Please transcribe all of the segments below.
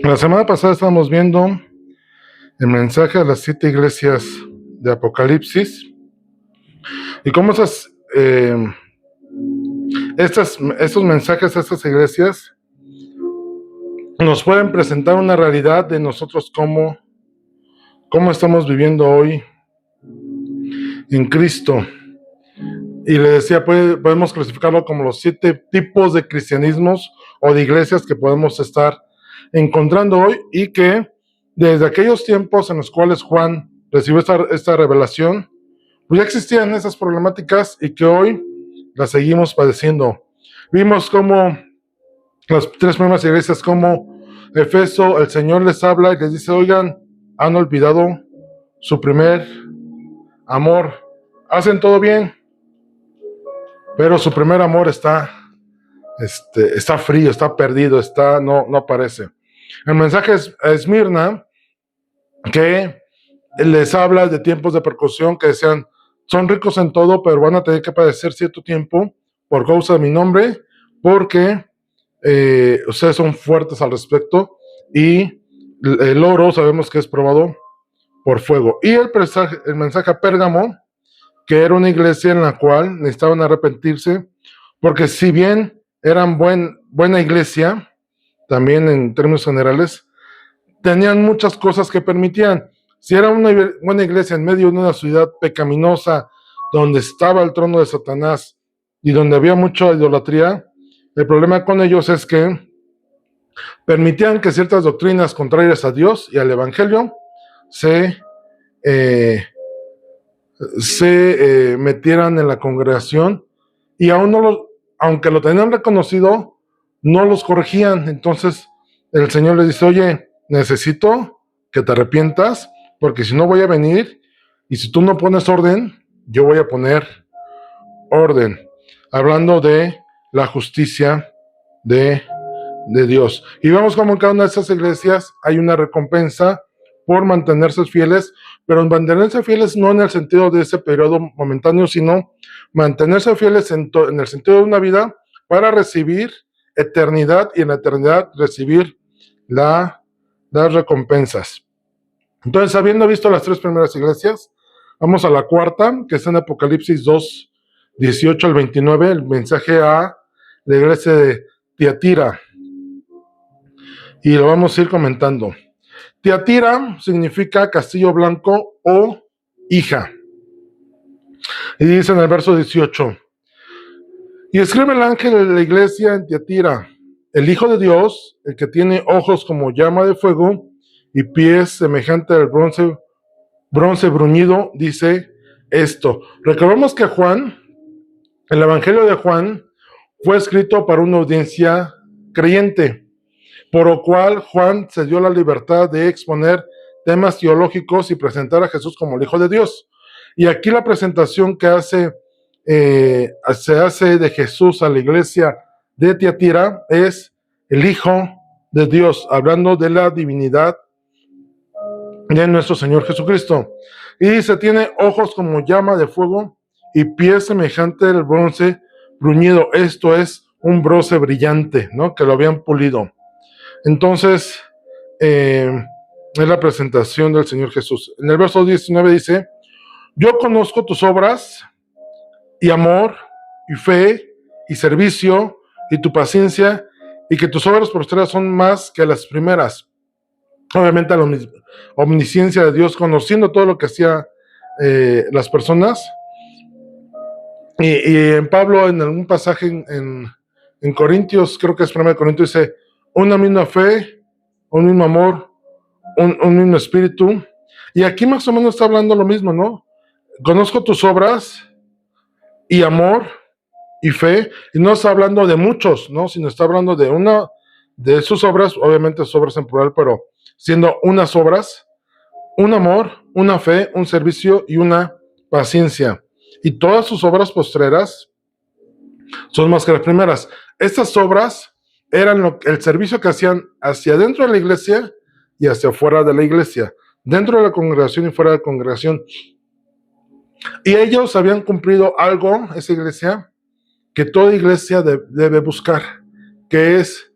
La semana pasada estábamos viendo el mensaje a las 7 iglesias de Apocalipsis y cómo estos mensajes a estas iglesias nos pueden presentar una realidad de nosotros cómo estamos viviendo hoy en Cristo. Y le decía, podemos clasificarlo como los 7 tipos de cristianismos o de iglesias que podemos estar encontrando hoy, y que desde aquellos tiempos en los cuales Juan recibió esta revelación, pues ya existían esas problemáticas y que hoy las seguimos padeciendo. Vimos cómo las 3 primeras iglesias, como Efeso, el Señor les habla y les dice: oigan, han olvidado su primer amor, hacen todo bien, pero su primer amor está frío, está perdido, no aparece. El mensaje es a Esmirna, que les habla de tiempos de persecución, que decían: son ricos en todo, pero van a tener que padecer cierto tiempo por causa de mi nombre, porque ustedes son fuertes al respecto, y el oro sabemos que es probado por fuego. Y el mensaje a Pérgamo, que era una iglesia en la cual necesitaban arrepentirse, porque si bien eran buena iglesia, también en términos generales, tenían muchas cosas que permitían. Si era una buena iglesia en medio de una ciudad pecaminosa, donde estaba el trono de Satanás y donde había mucha idolatría, el problema con ellos es que permitían que ciertas doctrinas contrarias a Dios y al Evangelio se metieran en la congregación, y aunque lo tenían reconocido, no los corregían. Entonces el Señor les dice: oye, necesito que te arrepientas, porque si no voy a venir, y si tú no pones orden, yo voy a poner orden. Hablando de la justicia de Dios. Y vemos cómo en cada una de esas iglesias hay una recompensa por mantenerse fieles, pero mantenerse fieles no en el sentido de ese periodo momentáneo, sino mantenerse fieles en el sentido de una vida para recibir eternidad, y en la eternidad recibir las recompensas. Entonces, habiendo visto las 3 primeras iglesias, vamos a la cuarta, que está en Apocalipsis 2, 18 al 29, el mensaje a la iglesia de Tiatira. Y lo vamos a ir comentando. Tiatira significa castillo blanco o hija. Y dice en el verso 18: y escribe el ángel de la iglesia en Tiatira, el Hijo de Dios, el que tiene ojos como llama de fuego y pies semejante al bronce bruñido, dice esto. Recordemos que el Evangelio de Juan fue escrito para una audiencia creyente, por lo cual Juan se dio la libertad de exponer temas teológicos y presentar a Jesús como el Hijo de Dios. Y aquí la presentación que se hace de Jesús a la iglesia de Tiatira es el Hijo de Dios, hablando de la divinidad de nuestro Señor Jesucristo. Y dice: tiene ojos como llama de fuego y pies semejante al bronce bruñido. Esto es un bronce brillante, ¿no?, que lo habían pulido. Entonces, es la presentación del Señor Jesús. En el verso 19 dice: yo conozco tus obras y amor y fe y servicio y tu paciencia, y que tus obras postreras son más que las primeras. Obviamente la omnisciencia de Dios, conociendo todo lo que hacía las personas. Y en Pablo, en algún pasaje en Corintios, creo que es 1 Corintios, dice: una misma fe, un mismo amor, un mismo espíritu. Y aquí más o menos está hablando lo mismo, ¿no? Conozco tus obras y amor y fe, y no está hablando de muchos, ¿no?, sino está hablando de una de sus obras, obviamente sus obras en plural, pero siendo unas obras, un amor, una fe, un servicio y una paciencia. Y todas sus obras postreras son más que las primeras. Estas obras eran el servicio que hacían hacia dentro de la iglesia y hacia afuera de la iglesia, dentro de la congregación y fuera de la congregación. Y ellos habían cumplido algo, esa iglesia, que toda iglesia debe buscar, que es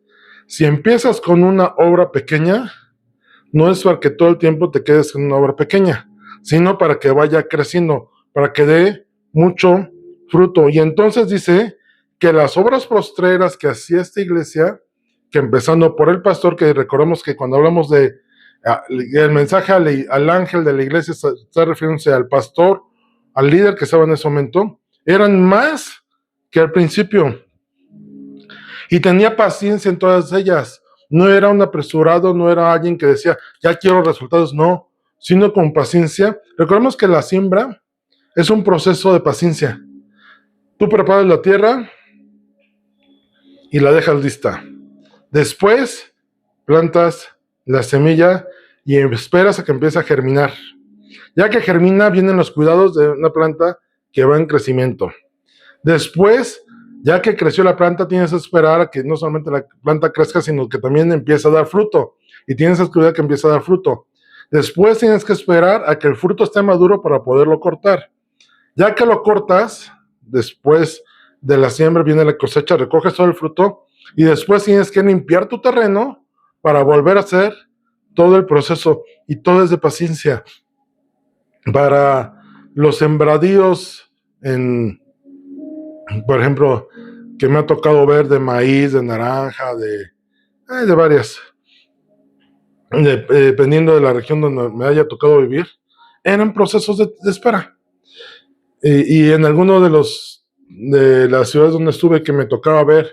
Si empiezas con una obra pequeña, no es para que todo el tiempo te quedes en una obra pequeña, sino para que vaya creciendo, para que dé mucho fruto. Y entonces dice que las obras postreras que hacía esta iglesia, que empezando por el pastor, que recordemos que cuando hablamos de el mensaje al ángel de la iglesia, está refiriéndose al pastor, al líder que estaba en ese momento, eran más que al principio. Y tenía paciencia en todas ellas. No era un apresurado, no era alguien que decía, ya quiero resultados, no, sino con paciencia. Recordemos que la siembra es un proceso de paciencia. Tú preparas la tierra y la dejas lista. Después plantas la semilla y esperas a que empiece a germinar. Ya que germina, vienen los cuidados de una planta que va en crecimiento. Después, ya que creció la planta, tienes que esperar a que no solamente la planta crezca, sino que también empiece a dar fruto. Y tienes que cuidar que empiece a dar fruto. Después tienes que esperar a que el fruto esté maduro para poderlo cortar. Ya que lo cortas, después de la siembra viene la cosecha, recoges todo el fruto y después tienes que limpiar tu terreno para volver a hacer todo el proceso. Y todo es de paciencia. Para los sembradíos por ejemplo, que me ha tocado ver de maíz, de naranja, de varias, dependiendo de la región donde me haya tocado vivir, eran procesos de espera. Y en alguno de las ciudades donde estuve que me tocaba ver,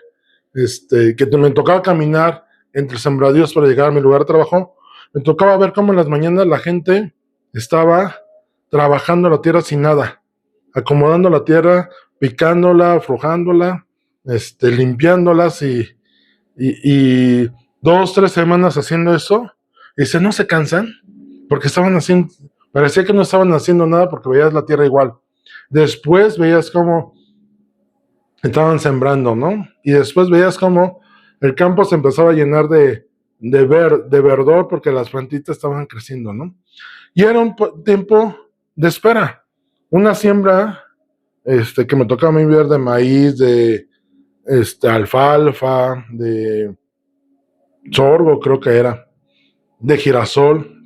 que me tocaba caminar entre sembradíos para llegar a mi lugar de trabajo, me tocaba ver cómo en las mañanas la gente estaba trabajando la tierra sin nada, acomodando la tierra, picándola, aflojándola, limpiándolas y 2, 3 semanas haciendo eso. Y dice, no se cansan, porque estaban haciendo, parecía que no estaban haciendo nada porque veías la tierra igual. Después veías cómo estaban sembrando, ¿no? Y después veías cómo el campo se empezaba a llenar de verdor porque las plantitas estaban creciendo, ¿no? Y era un tiempo de espera. Una siembra que me tocaba a mí ver de maíz, de alfalfa, de sorgo, creo que era, de girasol.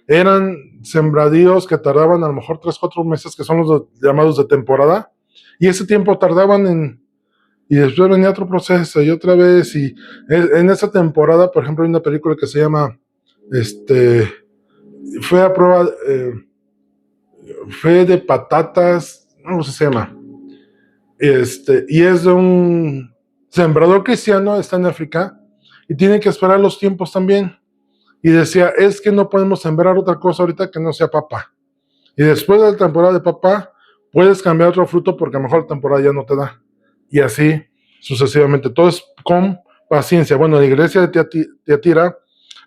Eran sembradíos que tardaban a lo mejor 3, 4 meses, que son los llamados de temporada, y ese tiempo tardaban y después venía otro proceso y otra vez, y en esa temporada, por ejemplo, hay una película que se llama, fue a prueba, fe de patatas, no sé si se llama, y es de un sembrador cristiano, está en África, y tiene que esperar los tiempos también. Y decía, es que no podemos sembrar otra cosa ahorita que no sea papa. Y después de la temporada de papa, puedes cambiar otro fruto porque a lo mejor la temporada ya no te da. Y así sucesivamente. Todo es con paciencia. Bueno, la iglesia de Tiatira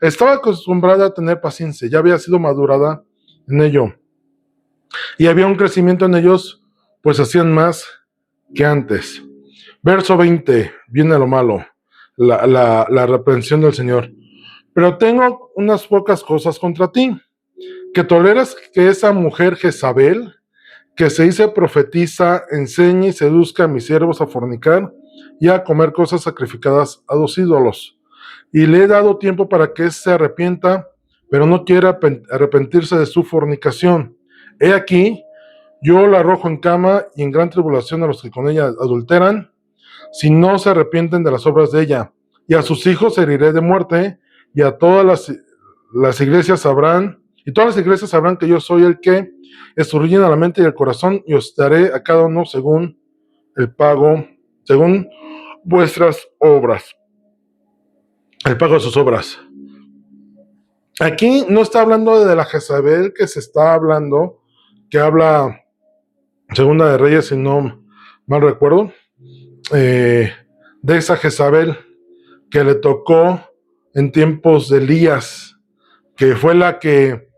estaba acostumbrada a tener paciencia. Ya había sido madurada en ello. Y había un crecimiento en ellos, pues hacían más que antes. Verso 20, viene lo malo, la reprensión del Señor. Pero tengo unas pocas cosas contra ti, que toleras que esa mujer Jezabel, que se dice profetiza, enseñe y seduzca a mis siervos a fornicar y a comer cosas sacrificadas a los ídolos. Y le he dado tiempo para que se arrepienta, pero no quiere arrepentirse de su fornicación. He aquí, yo la arrojo en cama y en gran tribulación a los que con ella adulteran, si no se arrepienten de las obras de ella. Y a sus hijos heriré de muerte, y a todas las iglesias sabrán, y todas las iglesias sabrán que yo soy el que escudriña la mente y el corazón, y os daré a cada uno según el pago, según vuestras obras, el pago de sus obras. Aquí no está hablando de la Jezabel que se está hablando, que habla Segunda de Reyes, si no mal recuerdo, de esa Jezabel que le tocó en tiempos de Elías, que fue la que,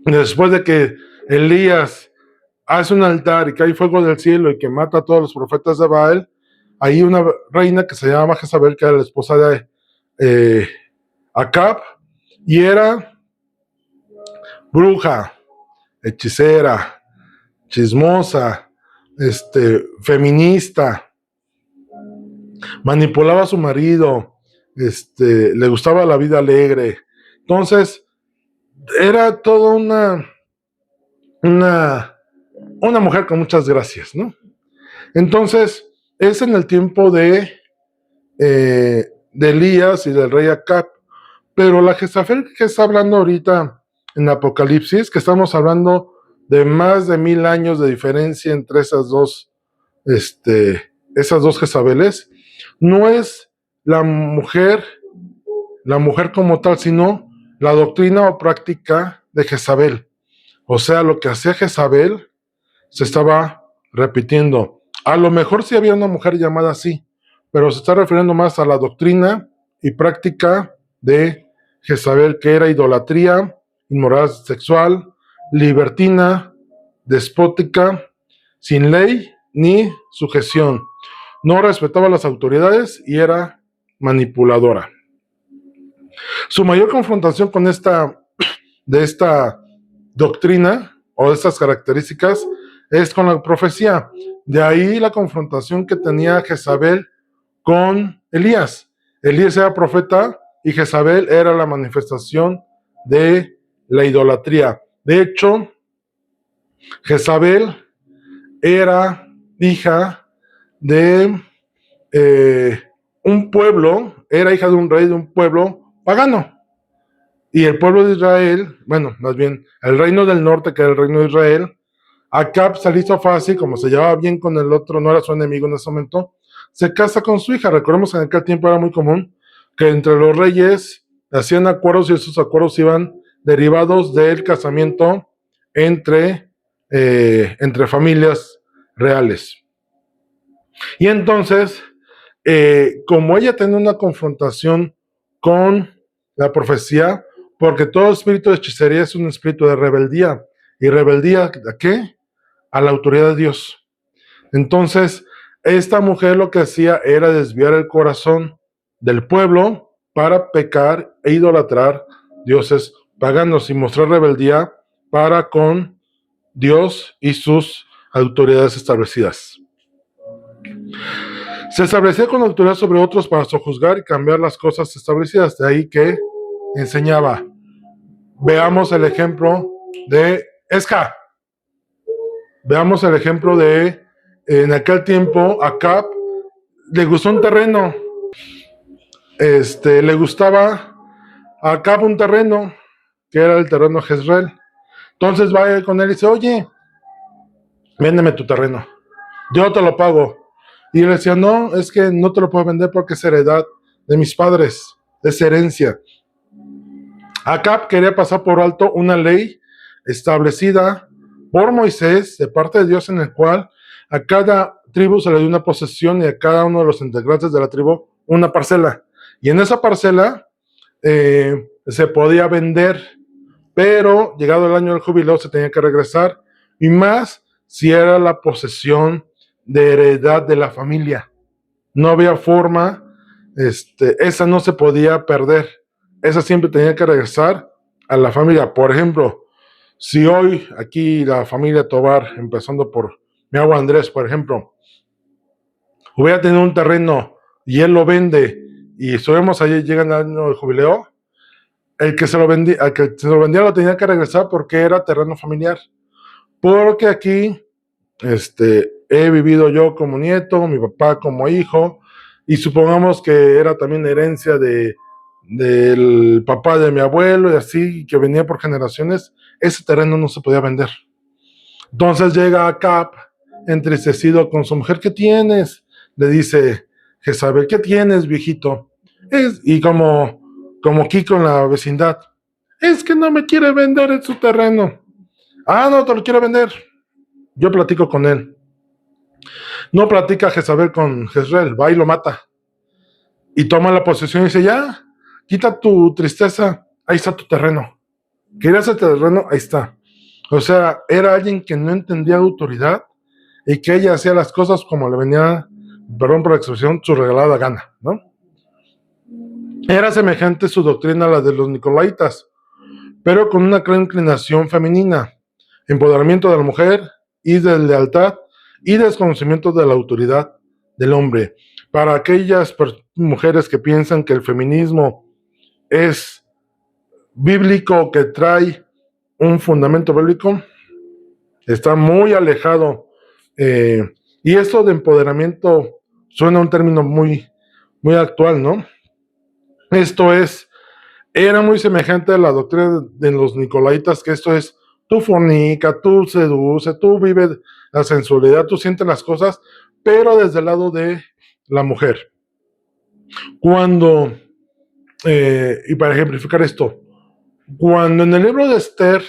después de que Elías hace un altar y cae fuego del cielo y que mata a todos los profetas de Baal, hay una reina que se llama Jezabel, que era la esposa de Acab, y era bruja, hechicera, chismosa, feminista, manipulaba a su marido, le gustaba la vida alegre. Entonces, era toda una, una mujer con muchas gracias, ¿no? Entonces, es en el tiempo de Elías y del rey Acab. Pero la Jezabel que está hablando ahorita en Apocalipsis, que estamos hablando de más de 1000 años de diferencia entre esas dos Jezabeles, no es la mujer como tal, sino la doctrina o práctica de Jezabel. O sea, lo que hacía Jezabel se estaba repitiendo. A lo mejor sí había una mujer llamada así, pero se está refiriendo más a la doctrina y práctica de Jezabel, que era idolatría, inmoral sexual, libertina, despótica, sin ley ni sujeción. No respetaba las autoridades y era manipuladora. Su mayor confrontación con esta doctrina o de estas características es con la profecía. De ahí la confrontación que tenía Jezabel con Elías. Elías era profeta y Jezabel era la manifestación de la idolatría. De hecho, Jezabel era hija de un pueblo, era hija de un rey de un pueblo pagano. Y el pueblo de Israel, bueno, más bien, el reino del norte, que era el reino de Israel, Acab se le hizo fácil, como se llevaba bien con el otro, no era su enemigo en ese momento, se casa con su hija. Recordemos que en aquel tiempo era muy común que entre los reyes hacían acuerdos y esos acuerdos iban derivados del casamiento entre familias reales. Y entonces, como ella tenía una confrontación con la profecía, porque todo espíritu de hechicería es un espíritu de rebeldía. ¿Y rebeldía a qué? A la autoridad de Dios. Entonces, esta mujer lo que hacía era desviar el corazón del pueblo para pecar e idolatrar dioses paganos y mostrar rebeldía para con Dios y sus autoridades establecidas. Se establecía con autoridad sobre otros para sojuzgar y cambiar las cosas establecidas. De ahí que enseñaba. Veamos el ejemplo de Esca. Veamos el ejemplo de, en aquel tiempo, Acab le gustó un terreno. Le gustaba a Acab un terreno, que era el terreno de Jezreel. Entonces va con él y dice, oye, véndeme tu terreno, yo te lo pago. Y él decía, no, es que no te lo puedo vender porque es heredad de mis padres, es herencia. Acab quería pasar por alto una ley establecida por Moisés de parte de Dios, en el cual a cada tribu se le dio una posesión y a cada uno de los integrantes de la tribu una parcela. Y en esa parcela se podía vender, pero llegado el año del jubileo se tenía que regresar, y más si era la posesión de heredad de la familia. No había forma, esa no se podía perder, esa siempre tenía que regresar a la familia. Por ejemplo, si hoy aquí la familia Tobar, empezando por mi abuelo Andrés, por ejemplo, hubiera tenido un terreno y él lo vende y subimos allí, llega el año del jubileo, el que se lo vendía lo tenía que regresar porque era terreno familiar. Porque aquí he vivido yo como nieto, mi papá como hijo, y supongamos que era también herencia del papá de mi abuelo y así, que venía por generaciones, ese terreno no se podía vender. Entonces llega Acab entristecido con su mujer. ¿Qué tienes? Le dice Jezabel, ¿qué tienes, viejito? Y como Kiko en la vecindad, es que no me quiere vender en su terreno. Ah, no te lo quiere vender. Yo platico con él. No platica Jezabel con Jezreel, va y lo mata. Y toma la posesión y dice, ya, quita tu tristeza, ahí está tu terreno. ¿Querías el terreno? Ahí está. O sea, era alguien que no entendía autoridad y que ella hacía las cosas como le venía, perdón por la expresión, su regalada gana, ¿no? Era semejante su doctrina a la de los nicolaitas, pero con una clara inclinación femenina, empoderamiento de la mujer y de lealtad y desconocimiento de la autoridad del hombre. Para aquellas mujeres que piensan que el feminismo es bíblico, que trae un fundamento bíblico, está muy alejado. Y esto de empoderamiento suena un término muy, muy actual, ¿no? Esto era muy semejante a la doctrina de los nicolaitas, que esto es, tú fornica, tú seduce, tú vive la sensualidad, tú sientes las cosas, pero desde el lado de la mujer. Cuando, y para ejemplificar esto, cuando en el libro de Esther,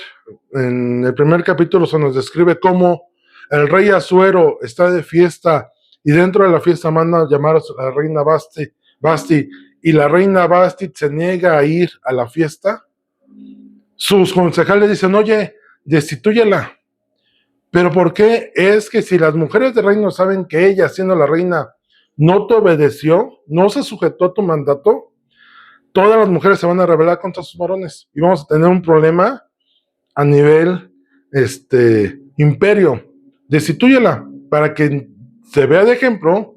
en el primer capítulo, se nos describe cómo el rey Asuero está de fiesta y dentro de la fiesta manda a llamar a la reina Basti, y la reina Basti se niega a ir a la fiesta, sus concejales dicen, oye, destitúyela. ¿Pero por qué? Es que si las mujeres del reino saben que ella, siendo la reina, no te obedeció, no se sujetó a tu mandato, todas las mujeres se van a rebelar contra sus varones y vamos a tener un problema a nivel imperio. Destitúyela para que se vea de ejemplo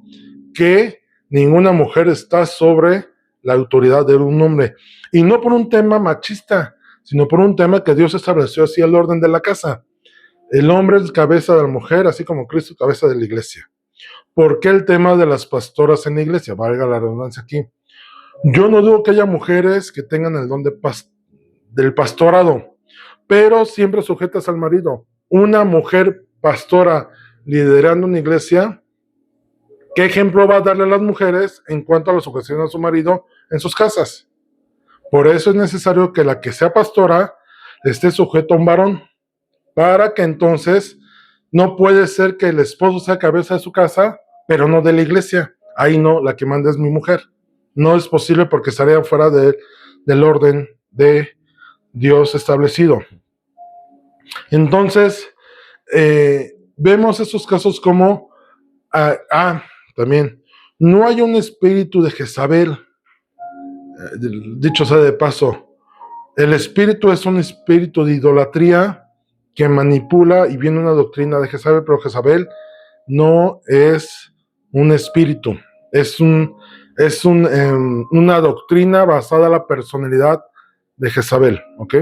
que ninguna mujer está sobre la autoridad de un hombre. Y no por un tema machista, sino por un tema que Dios estableció así el orden de la casa. El hombre es cabeza de la mujer, así como Cristo cabeza de la iglesia. ¿Por qué el tema de las pastoras en la iglesia? Valga la redundancia aquí. Yo no dudo que haya mujeres que tengan el don del pastorado, pero siempre sujetas al marido. Una mujer pastora liderando una iglesia, ¿qué ejemplo va a darle a las mujeres en cuanto a la sujeción a su marido en sus casas? Por eso es necesario que la que sea pastora esté sujeto a un varón, para que entonces no puede ser que el esposo sea cabeza de su casa, pero no de la iglesia. Ahí no, la que manda es mi mujer. No es posible porque estaría fuera del orden de Dios establecido. Entonces, vemos esos casos como, también, no hay un espíritu de Jezabel, dicho sea de paso, el espíritu es un espíritu de idolatría que manipula y viene una doctrina de Jezabel, pero Jezabel no es un espíritu, es una doctrina basada en la personalidad de Jezabel, ¿ok?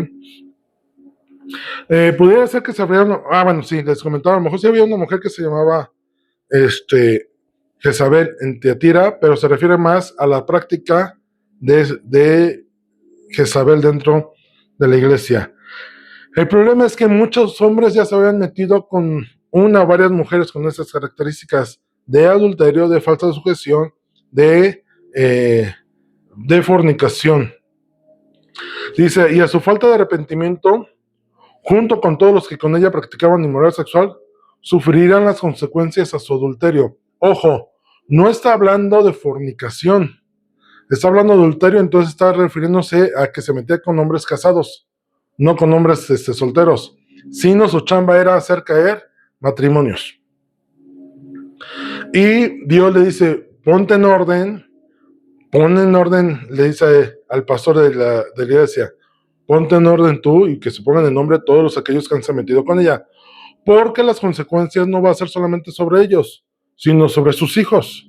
Pudiera ser que se habría, bueno, sí, les comentaba, a lo mejor sí había una mujer que se llamaba Jezabel en Tiatira, pero se refiere más a la práctica de Jezabel dentro de la iglesia. El problema es que muchos hombres ya se habían metido con una o varias mujeres con esas características de adulterio, de falta de sujeción, de fornicación. Dice, y a su falta de arrepentimiento, junto con todos los que con ella practicaban inmoralidad sexual, sufrirán las consecuencias a su adulterio. Ojo, no está hablando de fornicación, está hablando de adulterio, entonces está refiriéndose a que se metía con hombres casados, no con hombres solteros, sino su chamba era hacer caer matrimonios. Y Dios le dice, ponte en orden, le dice al pastor de la iglesia, ponte en orden tú y que se pongan en nombre todos aquellos que han se metido con ella, porque las consecuencias no va a ser solamente sobre ellos, sino sobre sus hijos.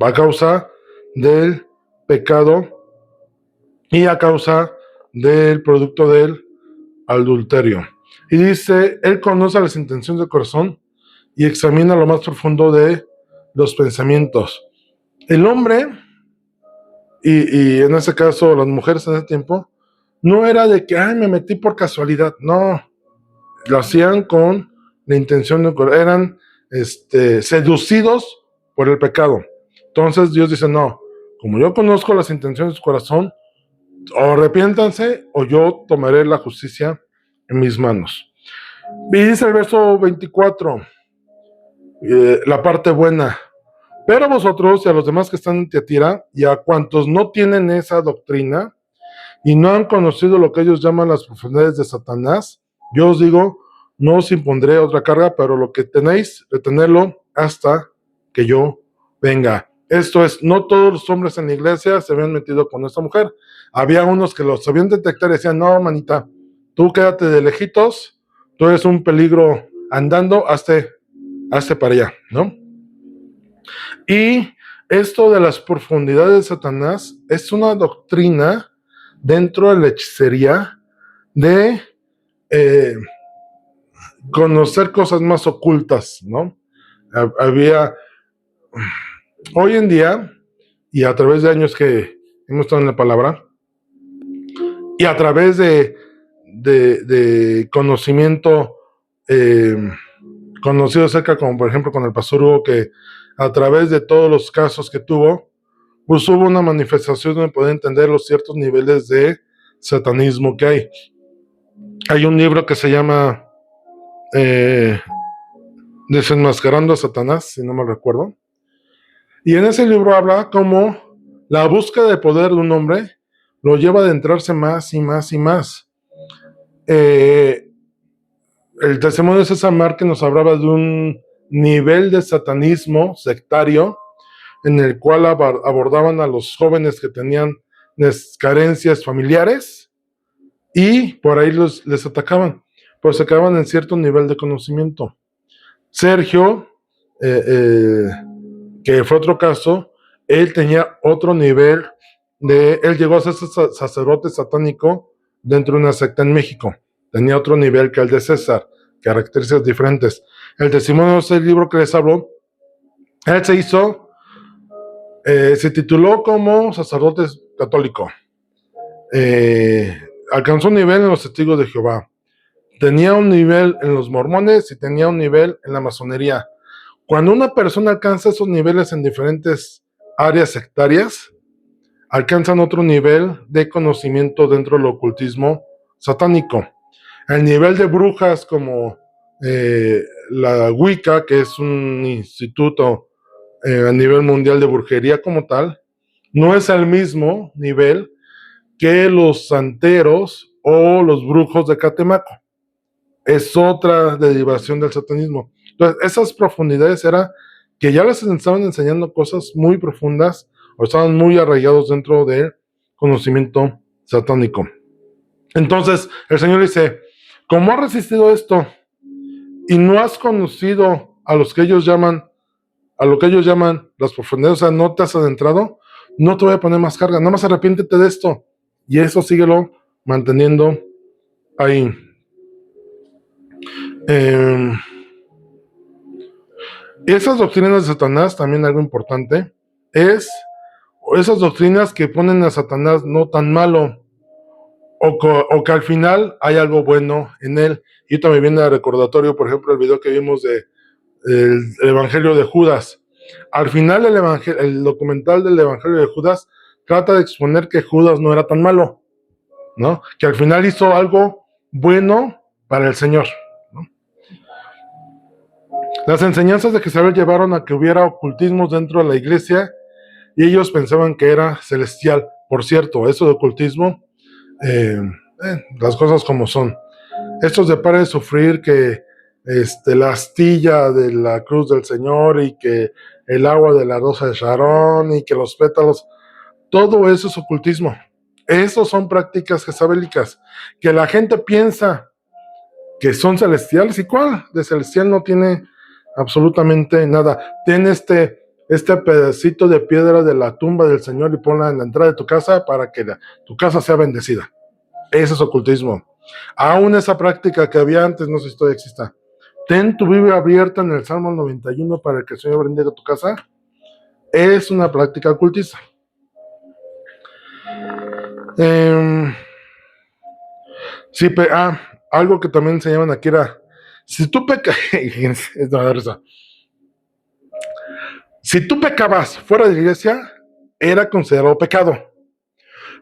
Va a causa del pecado y a causa del producto del adulterio. Y dice, él conoce las intenciones del corazón y examina lo más profundo de los pensamientos. El hombre, y en ese caso las mujeres en ese tiempo, no era de que, me metí por casualidad, no, lo hacían con la intención de, eran seducidos por el pecado. Entonces Dios dice, no, como yo conozco las intenciones de su corazón, o arrepiéntanse o yo tomaré la justicia en mis manos. Y dice el verso 24, la parte buena, pero a vosotros y a los demás que están en Tiatira y a cuantos no tienen esa doctrina y no han conocido lo que ellos llaman las profundidades de Satanás, yo os digo, no os impondré otra carga, pero lo que tenéis, retenerlo hasta que yo venga. Esto es, no todos los hombres en la iglesia se habían metido con esta mujer. Había unos que los sabían detectar y decían, no, manita, tú quédate de lejitos, tú eres un peligro andando, hazte para allá, ¿no? Y esto de las profundidades de Satanás es una doctrina dentro de la hechicería de eh, conocer cosas más ocultas, ¿no? Había, hoy en día, y a través de años que hemos estado en la palabra, y a través de conocimiento conocido cerca, como por ejemplo con el pastor Hugo, que a través de todos los casos que tuvo, pues hubo una manifestación donde poder entender los ciertos niveles de satanismo que hay. Hay un libro que se llama Desenmascarando a Satanás, si no me recuerdo. Y en ese libro habla cómo la búsqueda de poder de un hombre lo lleva a adentrarse más y más y más. El testimonio de César Márquez nos hablaba de un nivel de satanismo sectario en el cual abordaban a los jóvenes que tenían carencias familiares y por ahí les atacaban, pues se quedaban en cierto nivel de conocimiento. Sergio, que fue otro caso, él tenía otro nivel él llegó a ser sacerdote satánico dentro de una secta en México, tenía otro nivel que el de César, características diferentes. El testimonio de ese libro que les hablo, él se tituló como sacerdote católico, alcanzó un nivel en los testigos de Jehová, tenía un nivel en los mormones y tenía un nivel en la masonería. Cuando una persona alcanza esos niveles en diferentes áreas sectarias, alcanzan otro nivel de conocimiento dentro del ocultismo satánico. El nivel de brujas como la Wicca, que es un instituto a nivel mundial de brujería como tal, no es el mismo nivel que los santeros o los brujos de Catemaco. Es otra derivación del satanismo. Entonces, esas profundidades era que ya les estaban enseñando cosas muy profundas o estaban muy arraigados dentro del conocimiento satánico. Entonces, el Señor dice, como has resistido esto y no has conocido a los que ellos llaman, a lo que ellos llaman las profundidades, o sea, no te has adentrado, no te voy a poner más carga, nada más arrepiéntete de esto. Y eso síguelo manteniendo ahí. Esas doctrinas de Satanás, también algo importante, es esas doctrinas que ponen a Satanás no tan malo, o que al final hay algo bueno en él. Y también viene de recordatorio, por ejemplo, el video que vimos de el Evangelio de Judas. Al final el documental del Evangelio de Judas trata de exponer que Judas no era tan malo, ¿no? Que al final hizo algo bueno para el Señor, ¿no? Las enseñanzas de Jezabel llevaron a que hubiera ocultismos dentro de la iglesia y ellos pensaban que era celestial. Por cierto, eso de ocultismo, las cosas como son. Estos de para de sufrir que la astilla de la cruz del Señor y que el agua de la rosa de Sharon y que los pétalos, todo eso es ocultismo. Esos son prácticas jezabélicas que la gente piensa que son celestiales. ¿Y cuál? De celestial no tiene absolutamente nada. Ten este pedacito de piedra de la tumba del Señor y ponla en la entrada de tu casa para que tu casa sea bendecida. Ese es ocultismo. Aún esa práctica que había antes, no sé si todavía exista. Ten tu Biblia abierta en el Salmo 91 para que el Señor bendiga tu casa. Es una práctica ocultista. Sí, algo que también enseñaban aquí era, si tú si tú pecabas fuera de la iglesia, era considerado pecado.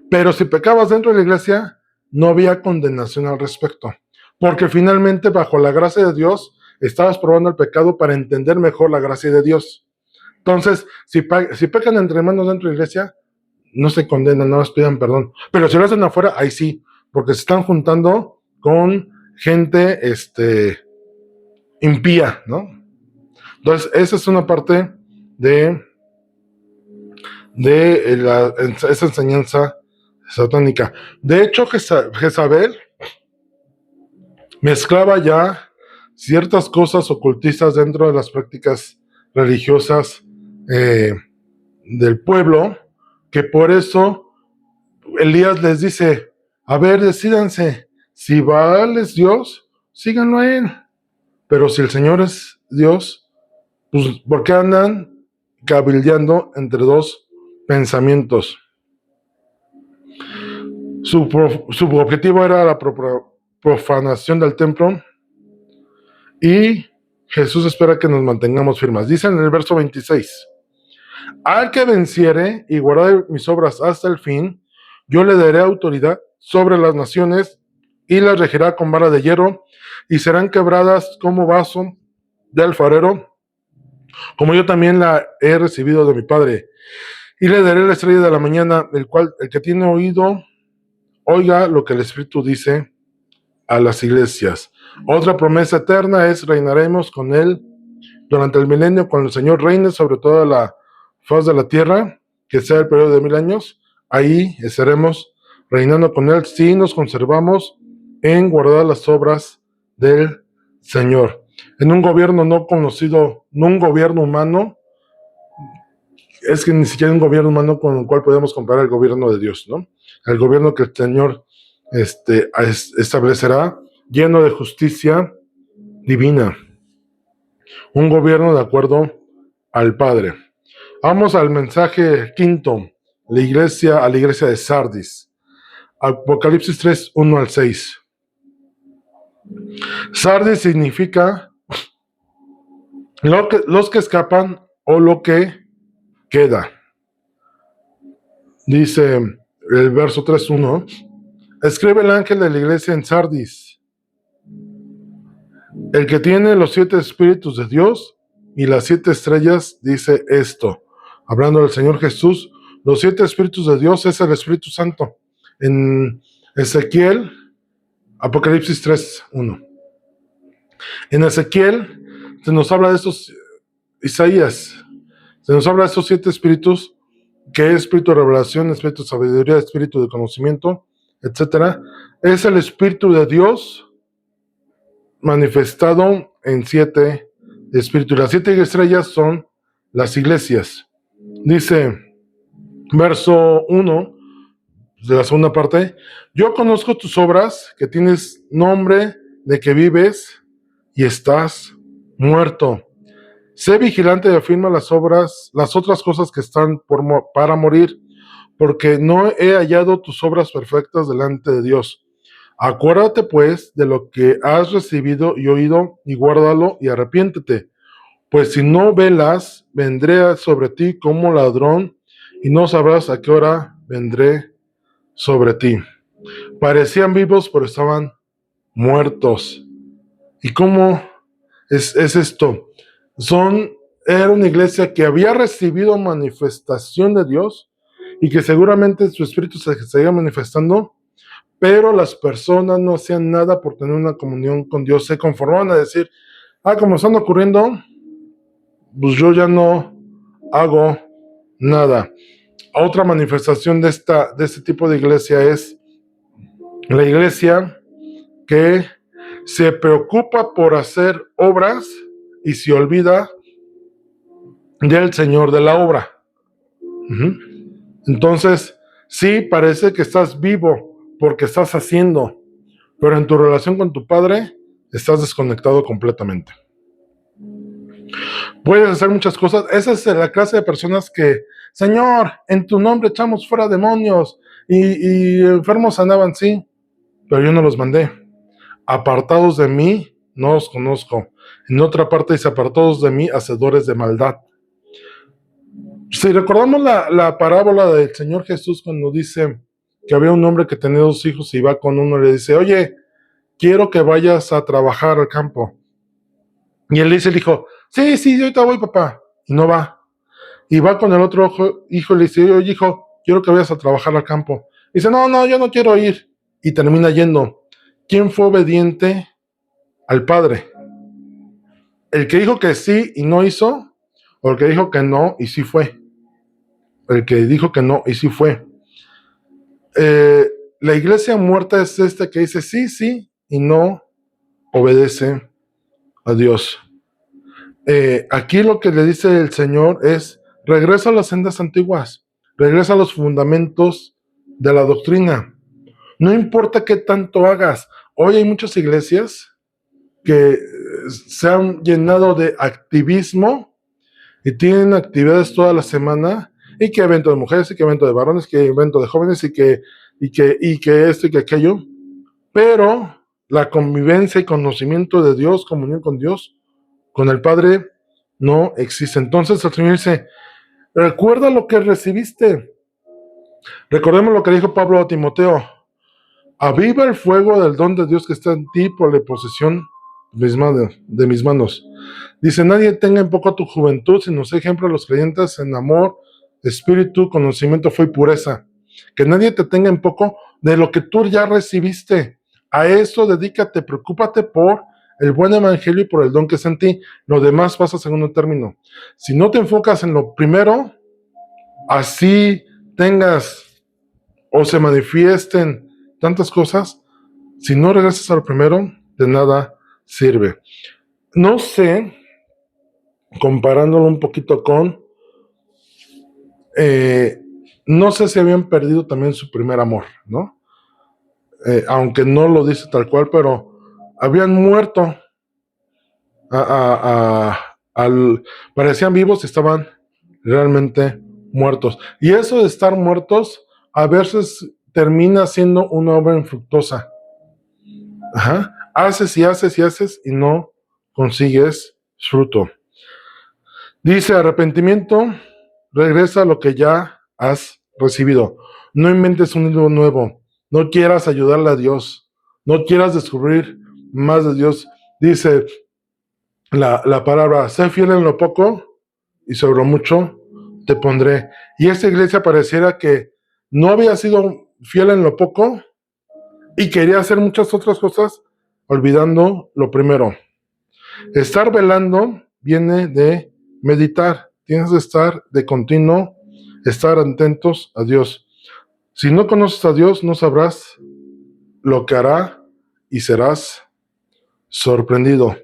Pero si pecabas dentro de la iglesia, no había condenación al respecto. Porque finalmente, bajo la gracia de Dios, estabas probando el pecado para entender mejor la gracia de Dios. Entonces, si pecan entre hermanos dentro de la iglesia, no se condenan, no les pidan perdón. Pero si lo hacen afuera, ahí sí, porque se están juntando con gente impía, ¿no? Entonces, esa es una parte de esa enseñanza satánica. De hecho, Jezabel mezclaba ya ciertas cosas ocultistas dentro de las prácticas religiosas eh, del pueblo, que por eso Elías les dice, a ver, decídanse, si Baal es Dios, síganlo a él, pero si el Señor es Dios, pues ¿por qué andan cabildeando entre dos pensamientos? Su objetivo era la profanación del templo, y Jesús espera que nos mantengamos firmes. Dice en el verso 26, al que venciere y guardare mis obras hasta el fin, yo le daré autoridad sobre las naciones y las regirá con vara de hierro, y serán quebradas como vaso de alfarero, como yo también la he recibido de mi Padre. Y le daré la estrella de la mañana, el que tiene oído, oiga lo que el Espíritu dice a las iglesias. Otra promesa eterna es: reinaremos con él durante el milenio, cuando el Señor reine sobre toda la faz de la tierra, que sea el periodo de 1000 años. Ahí estaremos reinando con él si nos conservamos en guardar las obras del Señor. En un gobierno no conocido, no un gobierno humano, es que ni siquiera un gobierno humano con el cual podemos comparar el gobierno de Dios, ¿no? El gobierno que el Señor establecerá, lleno de justicia divina. Un gobierno de acuerdo al Padre. Vamos al mensaje quinto, a la iglesia de Sardis. Apocalipsis 3, 1 al 6. Sardis significa los que escapan o lo que queda. Dice el verso 3:1, escribe el ángel de la iglesia en Sardis, el que tiene los 7 espíritus de Dios y las 7 estrellas, dice esto, hablando del Señor Jesús. Los 7 espíritus de Dios es el Espíritu Santo. En Ezequiel, Apocalipsis 3:1. En Ezequiel se nos habla de estos, Isaías, se nos habla de estos 7 espíritus, que es espíritu de revelación, espíritu de sabiduría, espíritu de conocimiento, etc. Es el Espíritu de Dios manifestado en 7 espíritus. Las 7 estrellas son las iglesias. Dice, verso 1, de la segunda parte, yo conozco tus obras, que tienes nombre de que vives y estás muerto. Sé vigilante y afirma las otras cosas que están para morir, porque no he hallado tus obras perfectas delante de Dios. Acuérdate pues de lo que has recibido y oído, y guárdalo y arrepiéntete. Pues si no velas, vendré sobre ti como ladrón, y no sabrás a qué hora vendré sobre ti. Parecían vivos, pero estaban muertos. ¿Y cómo es esto? Era una iglesia que había recibido manifestación de Dios y que seguramente su espíritu se seguía manifestando, pero las personas no hacían nada por tener una comunión con Dios. Se conformaban a decir, como están ocurriendo, pues yo ya no hago nada. Otra manifestación de este tipo de iglesia es la iglesia que se preocupa por hacer obras y se olvida del Señor de la obra. Entonces, sí, parece que estás vivo porque estás haciendo, pero en tu relación con tu Padre estás desconectado completamente. Puedes hacer muchas cosas. Esa es la clase de personas que, Señor, en tu nombre echamos fuera demonios y enfermos sanaban, sí, pero yo no los mandé. Apartados de mí, no os conozco. En otra parte dice, apartados de mí, hacedores de maldad. Si recordamos la parábola del Señor Jesús cuando dice que había un hombre que tenía 2 hijos y va con uno y le dice, oye, quiero que vayas a trabajar al campo. Y él le dice, el hijo, sí, ahorita voy, papá. Y no va. Y va con el otro hijo y le dice, oye, hijo, quiero que vayas a trabajar al campo. Y dice, no, yo no quiero ir. Y termina yendo. ¿Quién fue obediente al Padre? ¿El que dijo que sí y no hizo? ¿O el que dijo que no y sí fue? El que dijo que no y sí fue. La iglesia muerta es que dice sí y no obedece a Dios. Aquí lo que le dice el Señor es, regresa a las sendas antiguas, regresa a los fundamentos de la doctrina. No importa qué tanto hagas. Hoy hay muchas iglesias que se han llenado de activismo y tienen actividades toda la semana, y que evento de mujeres, y que evento de varones, que evento de jóvenes, y que esto y que aquello, pero la convivencia y conocimiento de Dios, comunión con Dios, con el Padre, no existe. Entonces el Señor dice, recuerda lo que recibiste. Recordemos lo que dijo Pablo a Timoteo: aviva el fuego del don de Dios que está en ti por la posesión de mis manos. Dice, nadie tenga en poco tu juventud, sino sé ejemplo a los creyentes en amor, espíritu, conocimiento, fe y pureza. Que nadie te tenga en poco de lo que tú ya recibiste. A eso dedícate, preocúpate por el buen evangelio y por el don que es en ti. Lo demás pasa a segundo término. Si no te enfocas en lo primero, así tengas o se manifiesten tantas cosas, si no regresas a lo primero, de nada sirve. No sé, comparándolo un poquito con, no sé si habían perdido también su primer amor, ¿no? Aunque no lo dice tal cual, pero habían muerto, parecían vivos y estaban realmente muertos. Y eso de estar muertos a veces termina siendo una obra infructuosa. Haces y haces y haces y no consigues fruto. Dice, arrepentimiento, regresa a lo que ya has recibido. No inventes un libro nuevo. No quieras ayudarle a Dios. No quieras descubrir más de Dios. Dice la palabra, sé fiel en lo poco y sobre lo mucho te pondré. Y esta iglesia pareciera que no había sido fiel en lo poco y quería hacer muchas otras cosas, olvidando lo primero. Estar velando viene de meditar. Tienes que estar de continuo, estar atentos a Dios. Si no conoces a Dios, no sabrás lo que hará y serás sorprendido.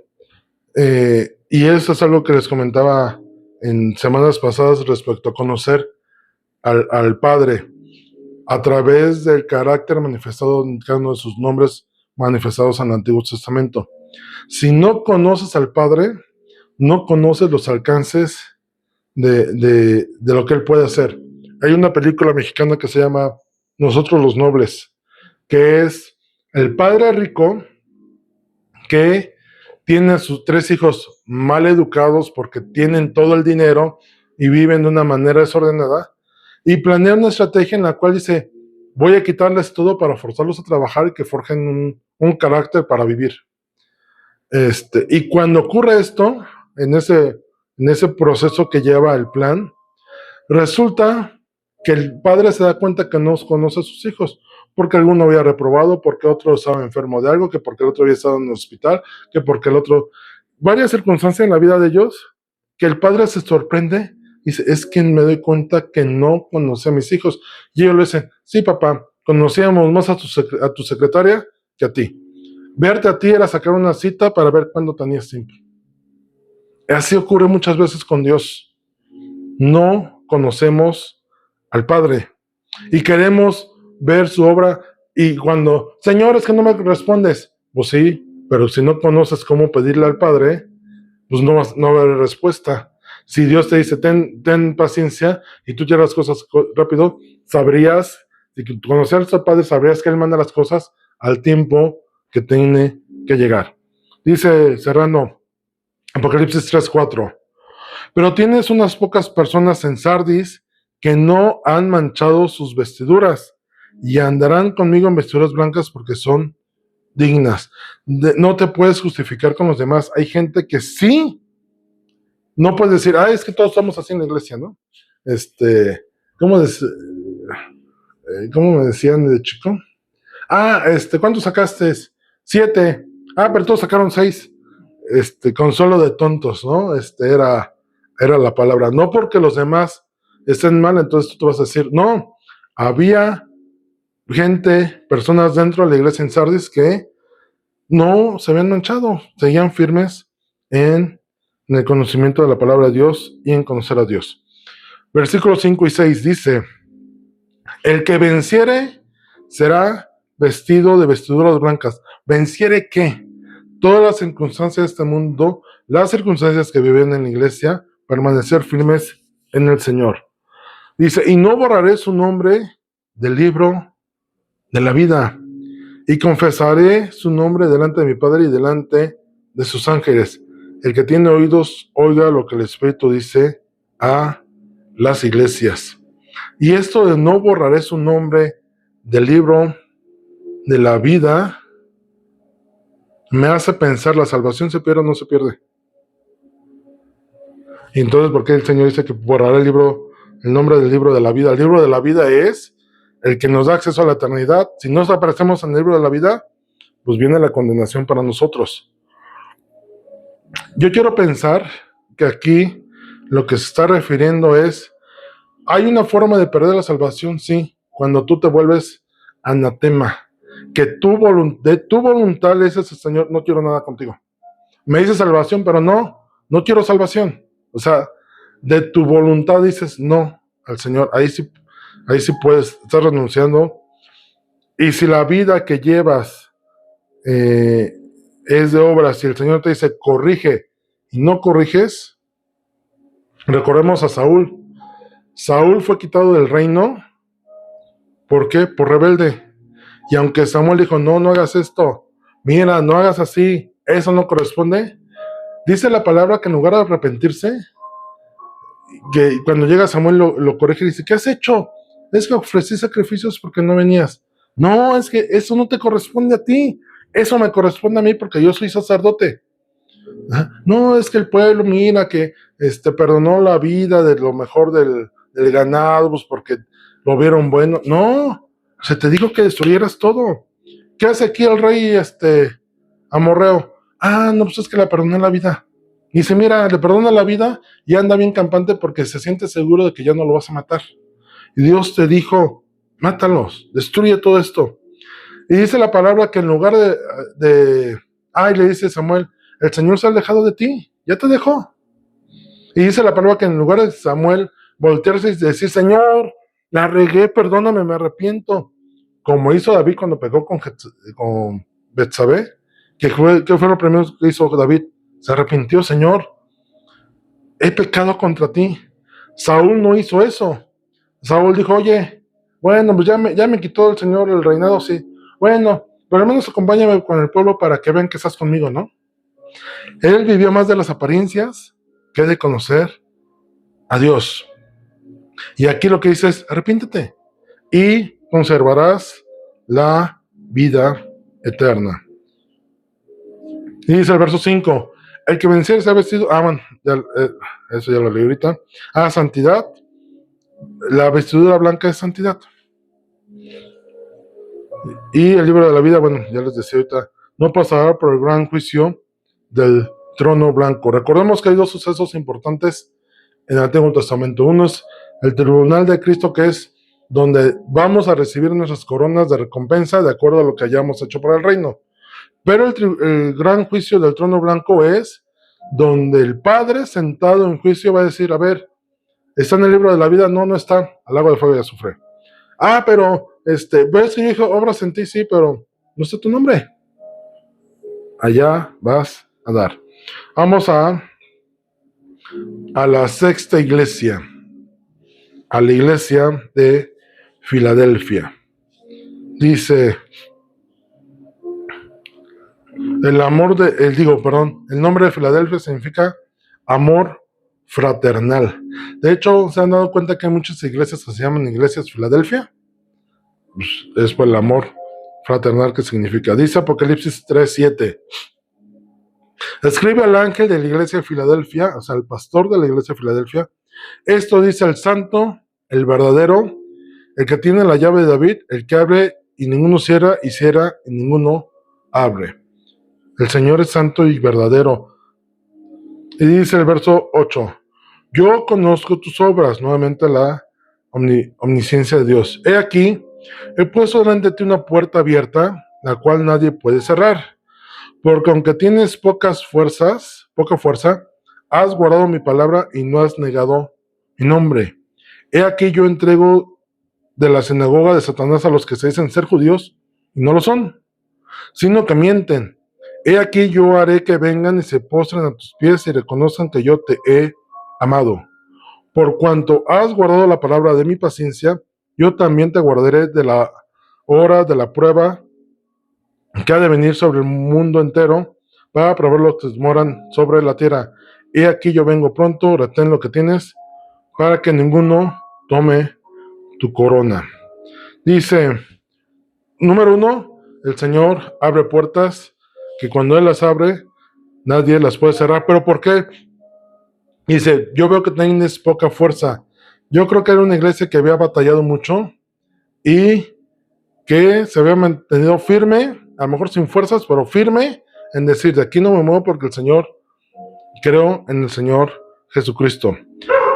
Y eso es algo que les comentaba en semanas pasadas respecto a conocer al Padre a través del carácter manifestado en cada uno de sus nombres manifestados en el Antiguo Testamento. Si no conoces al Padre, no conoces los alcances de lo que Él puede hacer. Hay una película mexicana que se llama Nosotros los Nobles, que es el padre rico que tiene a sus 3 hijos mal educados porque tienen todo el dinero y viven de una manera desordenada, y planea una estrategia en la cual dice, voy a quitarles todo para forzarlos a trabajar y que forjen un carácter para vivir. Y cuando ocurre esto, en ese proceso que lleva el plan, resulta que el padre se da cuenta que no conoce a sus hijos, porque alguno había reprobado, porque otro estaba enfermo de algo, que porque el otro había estado en el hospital, que porque el otro... Varias circunstancias en la vida de ellos, que el padre se sorprende y dice, es que me doy cuenta que no conocí a mis hijos. Y ellos le dicen, sí papá, conocíamos más a tu secretaria que a ti. Verte a ti era sacar una cita para ver cuándo tenías tiempo. Así ocurre muchas veces con Dios. No conocemos al Padre y queremos ver su obra, y cuando, Señor, es que no me respondes, pues sí, pero si no conoces cómo pedirle al Padre, pues no va a haber respuesta. Si Dios te dice, ten paciencia, y tú quieres las cosas rápido, sabrías, si conocieras al Padre, sabrías que Él manda las cosas al tiempo que tiene que llegar. Dice Serrano, Apocalipsis 3:4. Pero tienes unas pocas personas en Sardis que no han manchado sus vestiduras y andarán conmigo en vestiduras blancas porque son dignas. No te puedes justificar con los demás. Hay gente que sí, no puedes decir, es que todos estamos así en la iglesia, ¿no? ¿Cómo, ¿cómo me decían de chico? ¿Cuántos sacaste? 7. Pero todos sacaron 6. Consuelo de tontos, ¿no? Era la palabra. No porque los demás estén mal, entonces tú vas a decir, no, había gente, personas dentro de la iglesia en Sardis que no se habían manchado, seguían firmes en el conocimiento de la palabra de Dios y en conocer a Dios. Versículos 5 y 6 dice: el que venciere será vestido de vestiduras blancas. ¿Venciere qué? Todas las circunstancias de este mundo, las circunstancias que viven en la iglesia, permanecer firmes en el Señor. Dice: y no borraré su nombre del libro de la vida, y confesaré su nombre delante de mi Padre y delante de sus ángeles. El que tiene oídos, oiga lo que el Espíritu dice a las iglesias. Y esto de no borraré su nombre del libro de la vida me hace pensar, ¿la salvación se pierde o no se pierde? Y entonces, ¿por qué el Señor dice que borrará el nombre del libro de la vida? El libro de la vida es el que nos da acceso a la eternidad. Si no aparecemos en el libro de la vida, pues viene la condenación para nosotros. Yo quiero pensar que aquí lo que se está refiriendo es: hay una forma de perder la salvación, sí, cuando tú te vuelves anatema, que de tu voluntad le dices: Señor, no quiero nada contigo. Me dices salvación, pero no quiero salvación. O sea, de tu voluntad dices no al Señor. Ahí sí puedes estar renunciando. Y si la vida que llevas es de obras y el Señor te dice corrige y no corriges, recordemos a Saúl. Saúl fue quitado del reino. ¿Por qué? Por rebelde. Y aunque Samuel dijo: no hagas esto, mira, no hagas así, eso no corresponde, dice la palabra que en lugar de arrepentirse, que cuando llega Samuel lo corrige y dice: ¿qué has hecho? Es que ofrecí sacrificios porque no venías. No, es que eso no te corresponde a ti, eso me corresponde a mí porque yo soy sacerdote. No, es que el pueblo, mira, que perdonó la vida de lo mejor del ganado, pues porque lo vieron bueno. No, se te dijo que destruyeras todo. ¿Qué hace aquí el rey amorreo? No, pues es que le perdoné la vida. Y dice: mira, le perdona la vida y anda bien campante porque se siente seguro de que ya no lo vas a matar. Y Dios te dijo: mátalos, destruye todo esto. Y dice la palabra que en lugar le dice Samuel: el Señor se ha alejado de ti, ya te dejó. Y dice la palabra que en lugar de Samuel voltearse y decir: Señor, la regué, perdóname, me arrepiento, como hizo David cuando pegó con Betsabé, ¿qué fue lo primero que hizo David? Se arrepintió: Señor, he pecado contra ti. Saúl no hizo eso. Saúl dijo: oye, bueno, pues ya me quitó el Señor el reinado, sí. Bueno, pero al menos acompáñame con el pueblo para que vean que estás conmigo, ¿no? Él vivió más de las apariencias que de conocer a Dios. Y aquí lo que dice es: arrepiéntete y conservarás la vida eterna. Y dice el verso 5: el que venciere se ha vestido, bueno, eso ya lo leí ahorita, santidad, la vestidura blanca es santidad. Y el libro de la vida, bueno, ya les decía ahorita, no pasará por el gran juicio del trono blanco. Recordemos que hay dos sucesos importantes en el Antiguo Testamento. Uno es el tribunal de Cristo, que es donde vamos a recibir nuestras coronas de recompensa de acuerdo a lo que hayamos hecho para el reino. Pero el gran juicio del trono blanco es donde el Padre sentado en juicio va a decir: a ver, ¿está en el libro de la vida? No está, al lago de fuego y azufre. Pero ves que yo dije obras en ti, sí, pero no está tu nombre. Allá vas a dar. Vamos a la sexta iglesia, a la iglesia de Filadelfia. Dice: el nombre de Filadelfia significa amor fraternal. De hecho, ¿se han dado cuenta que hay muchas iglesias que se llaman iglesias Filadelfia? Pues es por el amor fraternal que significa. Dice Apocalipsis 3:7: escribe al ángel de la iglesia de Filadelfia, o sea, el pastor de la iglesia de Filadelfia, esto dice el santo, el verdadero, el que tiene la llave de David, el que abre y ninguno cierra, y cierra y ninguno abre. El Señor es santo y verdadero. Y dice el verso 8: yo conozco tus obras, nuevamente la omnisciencia de Dios. He aquí, he puesto delante de ti una puerta abierta, la cual nadie puede cerrar. Porque aunque tienes poca fuerza, has guardado mi palabra y no has negado mi nombre. he aquí yo entrego de la sinagoga de Satanás a los que se dicen ser judíos y no lo son, sino que mienten. He aquí yo haré que vengan y se postren a tus pies y reconozcan que yo te he amado. Por cuanto has guardado la palabra de mi paciencia, yo también te guardaré de la hora de la prueba que ha de venir sobre el mundo entero para probar los que moran sobre la tierra. He aquí yo vengo pronto, retén lo que tienes, para que ninguno tome tu corona. Dice, número 1, el Señor abre puertas que cuando Él las abre, nadie las puede cerrar. ¿Pero por qué? Dice, yo veo que tienes poca fuerza. Yo creo que era una iglesia que había batallado mucho y que se había mantenido firme, a lo mejor sin fuerzas, pero firme en decir, de aquí no me muevo porque el Señor, creo en el Señor Jesucristo.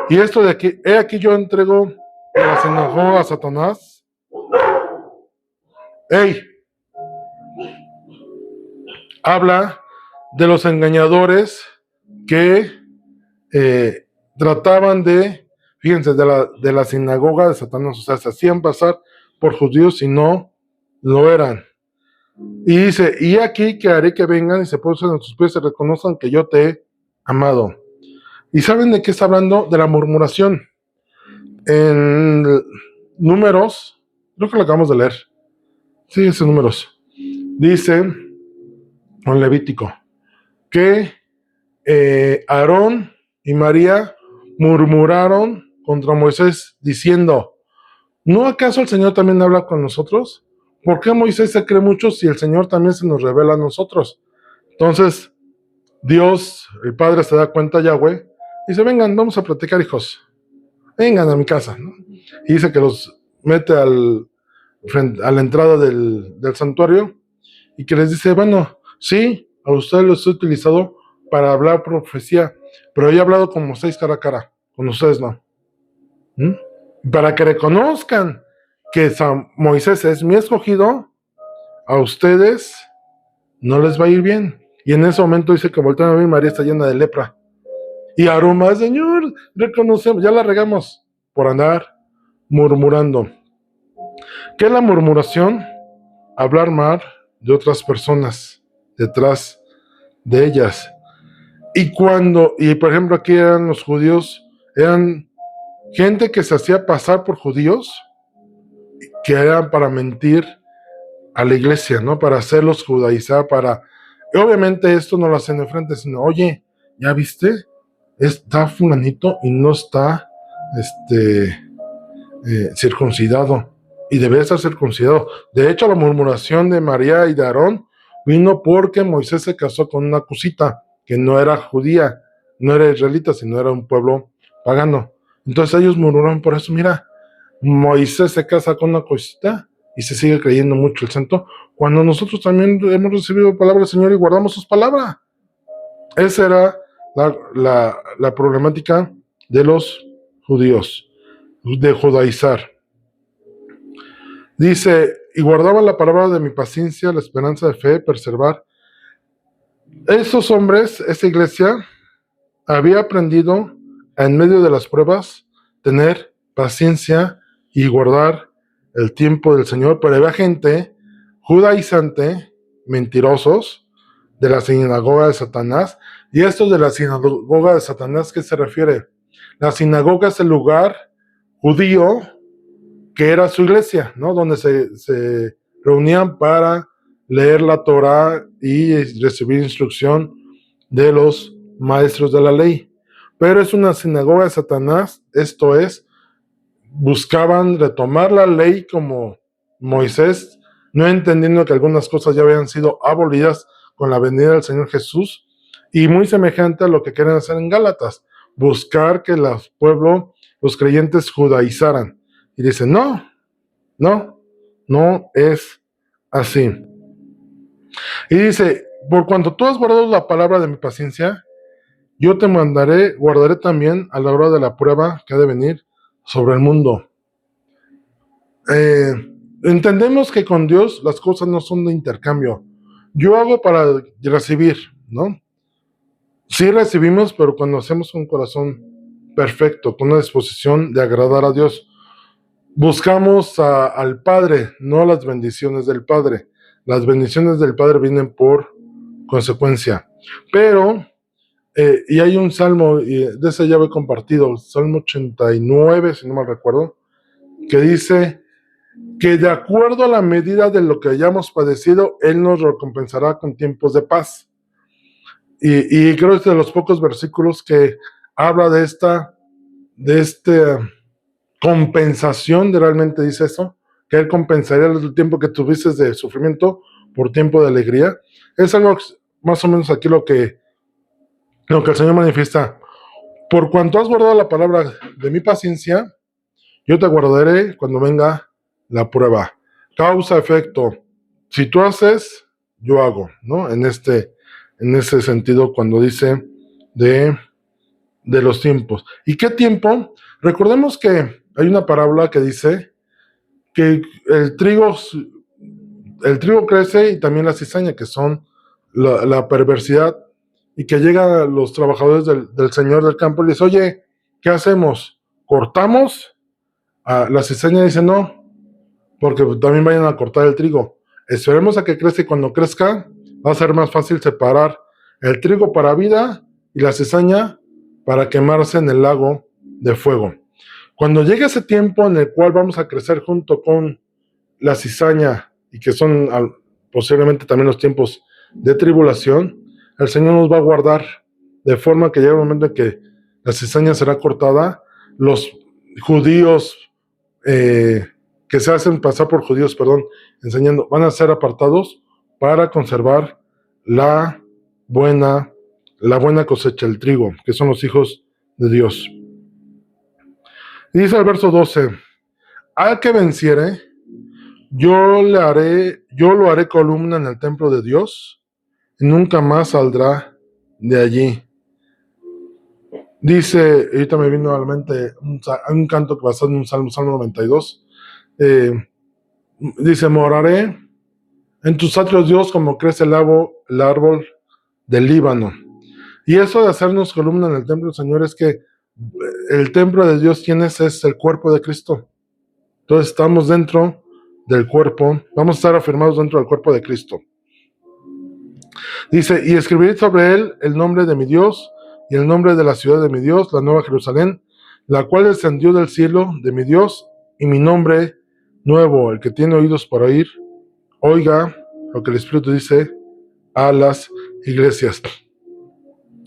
Y esto de aquí, he aquí yo entrego a la sinagoga a Satanás. ¡Ey! Habla de los engañadores que trataban de, fíjense, de la sinagoga de Satanás, o sea, se hacían pasar por judíos y no lo eran. Y dice, y aquí que haré que vengan y se postren en tus pies y reconozcan que yo te he amado. ¿Y saben de qué está hablando? De la murmuración. En Números, creo que lo acabamos de leer. Sí, es en Números. Dice, en Levítico, que Aarón y María murmuraron contra Moisés diciendo, ¿no acaso el Señor también habla con nosotros? ¿Por qué Moisés se cree mucho si el Señor también se nos revela a nosotros? Entonces, Dios, el Padre, se da cuenta, Yahweh, y dice, vengan, vamos a platicar, hijos. Vengan a mi casa, ¿no? Y dice que los mete a la entrada del santuario y que les dice, bueno, sí, a ustedes los he utilizado para hablar profecía, pero yo he hablado con Moisés cara a cara, con ustedes no. Para que reconozcan que Moisés es mi escogido, a ustedes no les va a ir bien. Y en ese momento dice que voltean a ver, María está llena de lepra. Y aroma, Señor, reconocemos, ya la regamos por andar murmurando. ¿Qué es la murmuración? Hablar mal de otras personas detrás de ellas. Y por ejemplo, aquí eran los judíos, eran gente que se hacía pasar por judíos, que eran para mentir a la iglesia, ¿no? Para hacerlos judaizar, y obviamente esto no lo hacen de frente, sino, oye, ¿ya viste? Está fulanito y no está circuncidado. Y debe estar circuncidado. De hecho, la murmuración de María y de Aarón vino porque Moisés se casó con una cosita que no era judía, no era israelita, sino era un pueblo pagano. Entonces ellos murmuraron por eso. Mira, Moisés se casa con una cosita y se sigue creyendo mucho el santo, cuando nosotros también hemos recibido palabra del Señor y guardamos sus palabras. Esa era la problemática de los judíos, de judaizar. Dice, y guardaba la palabra de mi paciencia, la esperanza de fe, preservar. Esos hombres, esa iglesia, había aprendido en medio de las pruebas tener paciencia y guardar el tiempo del Señor, pero había gente judaizante, mentirosos, de la sinagoga de Satanás. Y esto de la sinagoga de Satanás, ¿qué se refiere? La sinagoga es el lugar judío que era su iglesia, ¿no? Donde se reunían para leer la Torá y recibir instrucción de los maestros de la ley. Pero es una sinagoga de Satanás, esto es, buscaban retomar la ley como Moisés, no entendiendo que algunas cosas ya habían sido abolidas con la venida del Señor Jesús, y muy semejante a lo que quieren hacer en Gálatas, buscar que los pueblos, los creyentes judaizaran. Y dicen, no es así. Y dice, por cuanto tú has guardado la palabra de mi paciencia, yo te guardaré también a la hora de la prueba que ha de venir sobre el mundo. Entendemos que con Dios las cosas no son de intercambio. Yo hago para recibir, ¿no? Sí recibimos, pero cuando hacemos un corazón perfecto, con una disposición de agradar a Dios. Buscamos al Padre, no las bendiciones del Padre. Las bendiciones del Padre vienen por consecuencia. Pero, y hay un salmo, y de ese ya he compartido, Salmo 89, si no mal recuerdo, que dice que de acuerdo a la medida de lo que hayamos padecido, Él nos recompensará con tiempos de paz. Y creo que es de los pocos versículos que habla de esta compensación, de realmente dice eso, que Él compensaría el tiempo que tuviste de sufrimiento por tiempo de alegría. Es algo más o menos aquí lo que el Señor manifiesta. Por cuanto has guardado la palabra de mi paciencia, yo te guardaré cuando venga la prueba. Causa, efecto. Si tú haces, yo hago, ¿no? En ese sentido, cuando dice de los tiempos. ¿Y qué tiempo? Recordemos que hay una parábola que dice que el trigo crece y también la cizaña, que son la perversidad, y que llegan los trabajadores del señor del campo y les dice, oye, ¿qué hacemos? ¿Cortamos? La cizaña dice, no, porque también vayan a cortar el trigo. Esperemos a que crezca y cuando crezca va a ser más fácil separar el trigo para vida y la cizaña para quemarse en el lago de fuego. Cuando llegue ese tiempo en el cual vamos a crecer junto con la cizaña y que son posiblemente también los tiempos de tribulación, el Señor nos va a guardar de forma que llegue el momento en que la cizaña será cortada. Los judíos que se hacen pasar por judíos, enseñando, van a ser apartados para conservar la buena cosecha, el trigo, que son los hijos de Dios. Y dice el verso 12, al que venciere, yo lo haré columna en el templo de Dios, y nunca más saldrá de allí. Dice, ahorita me vino a la mente un canto que basado en un Salmo 92, dice, moraré en tus atrios, Dios, como crece el árbol del Líbano. Y eso de hacernos columna en el templo del Señor es que el templo de Dios, ¿quién es? Es el cuerpo de Cristo. Entonces estamos dentro del cuerpo, vamos a estar afirmados dentro del cuerpo de Cristo. Dice, y escribiré sobre él el nombre de mi Dios y el nombre de la ciudad de mi Dios, la nueva Jerusalén, la cual descendió del cielo de mi Dios, y mi nombre nuevo, el que tiene oídos para oír, oiga lo que el Espíritu dice a las iglesias.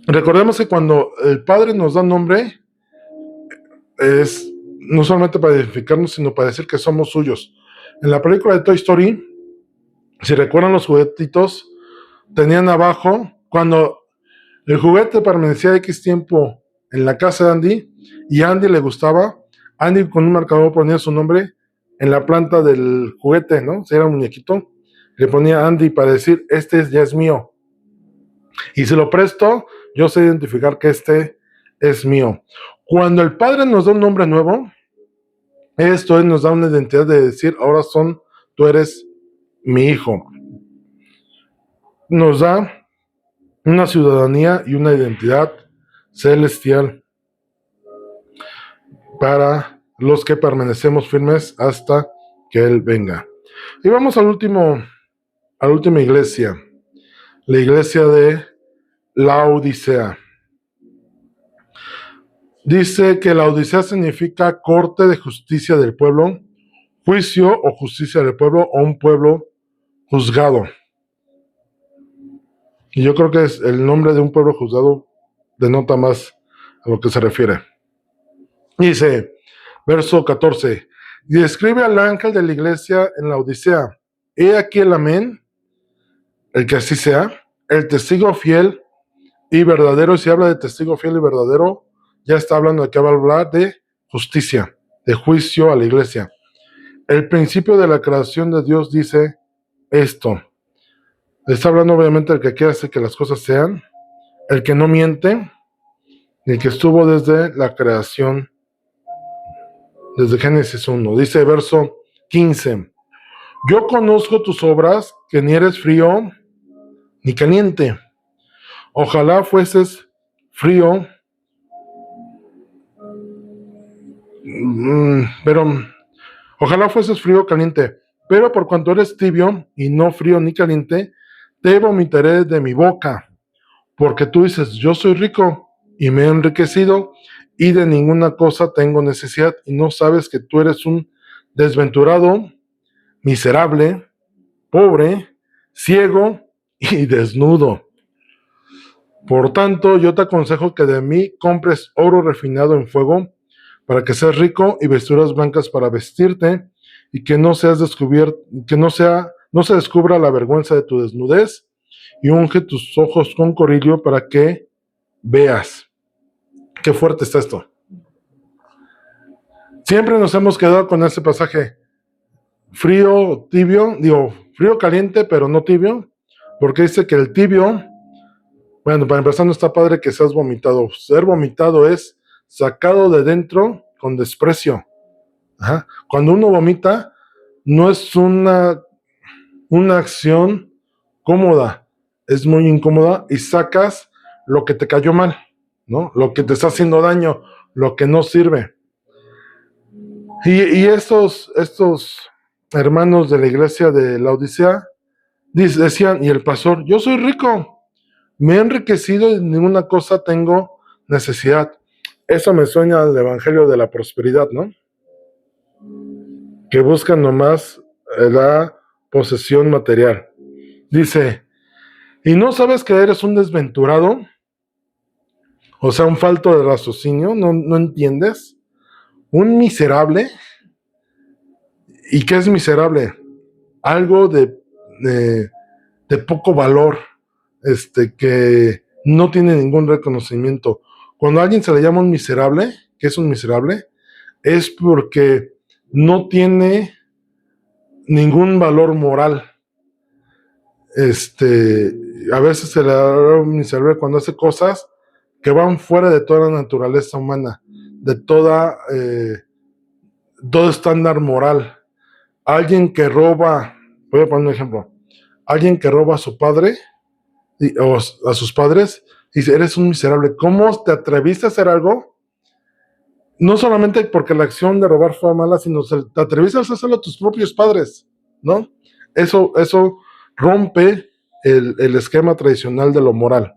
Recordemos que cuando el Padre nos da nombre, es no solamente para identificarnos, sino para decir que somos suyos. En la película de Toy Story, si recuerdan, los juguetitos tenían abajo, cuando el juguete permanecía X tiempo en la casa de Andy y a Andy le gustaba, Andy con un marcador ponía su nombre en la planta del juguete, ¿no? Si era un muñequito, le ponía Andy para decir, ya es mío. Y si lo presto, yo sé identificar que este es mío. Cuando el Padre nos da un nombre nuevo, esto nos da una identidad de decir, ahora tú eres mi hijo. Nos da una ciudadanía y una identidad celestial para los que permanecemos firmes hasta que Él venga. Y vamos a la última iglesia, la iglesia de Laodicea. Dice que Laodicea significa corte de justicia del pueblo, juicio o justicia del pueblo o un pueblo juzgado. Y yo creo que es el nombre de un pueblo juzgado denota más a lo que se refiere. Dice, verso 14, y escribe al ángel de la iglesia en Laodicea, he aquí el amén, el que así sea, el testigo fiel y verdadero. Y si habla de testigo fiel y verdadero, ya está hablando de que va a hablar de justicia, de juicio a la iglesia. El principio de la creación de Dios dice esto. Está hablando obviamente del que hace que las cosas sean, el que no miente, el que estuvo desde la creación, desde Génesis 1. Dice verso 15, yo conozco tus obras, que ni eres frío ni caliente. Ojalá fueses frío Pero ojalá fueses frío o caliente, pero por cuanto eres tibio y no frío ni caliente, te vomitaré de mi boca, porque tú dices, yo soy rico y me he enriquecido y de ninguna cosa tengo necesidad, y no sabes que tú eres un desventurado, miserable, pobre, ciego y desnudo. Por tanto, yo te aconsejo que de mí compres oro refinado en fuego, para que seas rico, y vestiduras blancas para vestirte, y que no seas descubierto, que no se descubra la vergüenza de tu desnudez, y unge tus ojos con colirio para que veas. Qué fuerte está esto. Siempre nos hemos quedado con ese pasaje. Frío, tibio, digo, frío caliente, pero no tibio, porque dice que el tibio, bueno, para empezar no está padre que seas vomitado. Ser vomitado es sacado de dentro con desprecio. Ajá. Cuando uno vomita, no es una acción cómoda, es muy incómoda y sacas lo que te cayó mal, ¿no? Lo que te está haciendo daño, lo que no sirve. Y estos hermanos de la iglesia de la Odisea decían, y el pastor, yo soy rico, me he enriquecido y de ninguna cosa tengo necesidad. Eso me suena al evangelio de la prosperidad, ¿no? Que buscan nomás la posesión material. Dice, ¿y no sabes que eres un desventurado? O sea, un falto de raciocinio, ¿no entiendes? Un miserable. ¿Y qué es miserable? Algo de poco valor, que no tiene ningún reconocimiento. Cuando a alguien se le llama un miserable, ¿qué es un miserable? Es porque no tiene ningún valor moral. A veces se le da un miserable cuando hace cosas que van fuera de toda la naturaleza humana, de todo estándar moral. Alguien que roba, voy a poner un ejemplo, alguien que roba a su padre o a sus padres, dice, eres un miserable. ¿Cómo te atreviste a hacer algo? No solamente porque la acción de robar fue mala, sino te atreviste a hacerlo a tus propios padres, ¿no? Eso rompe el esquema tradicional de lo moral.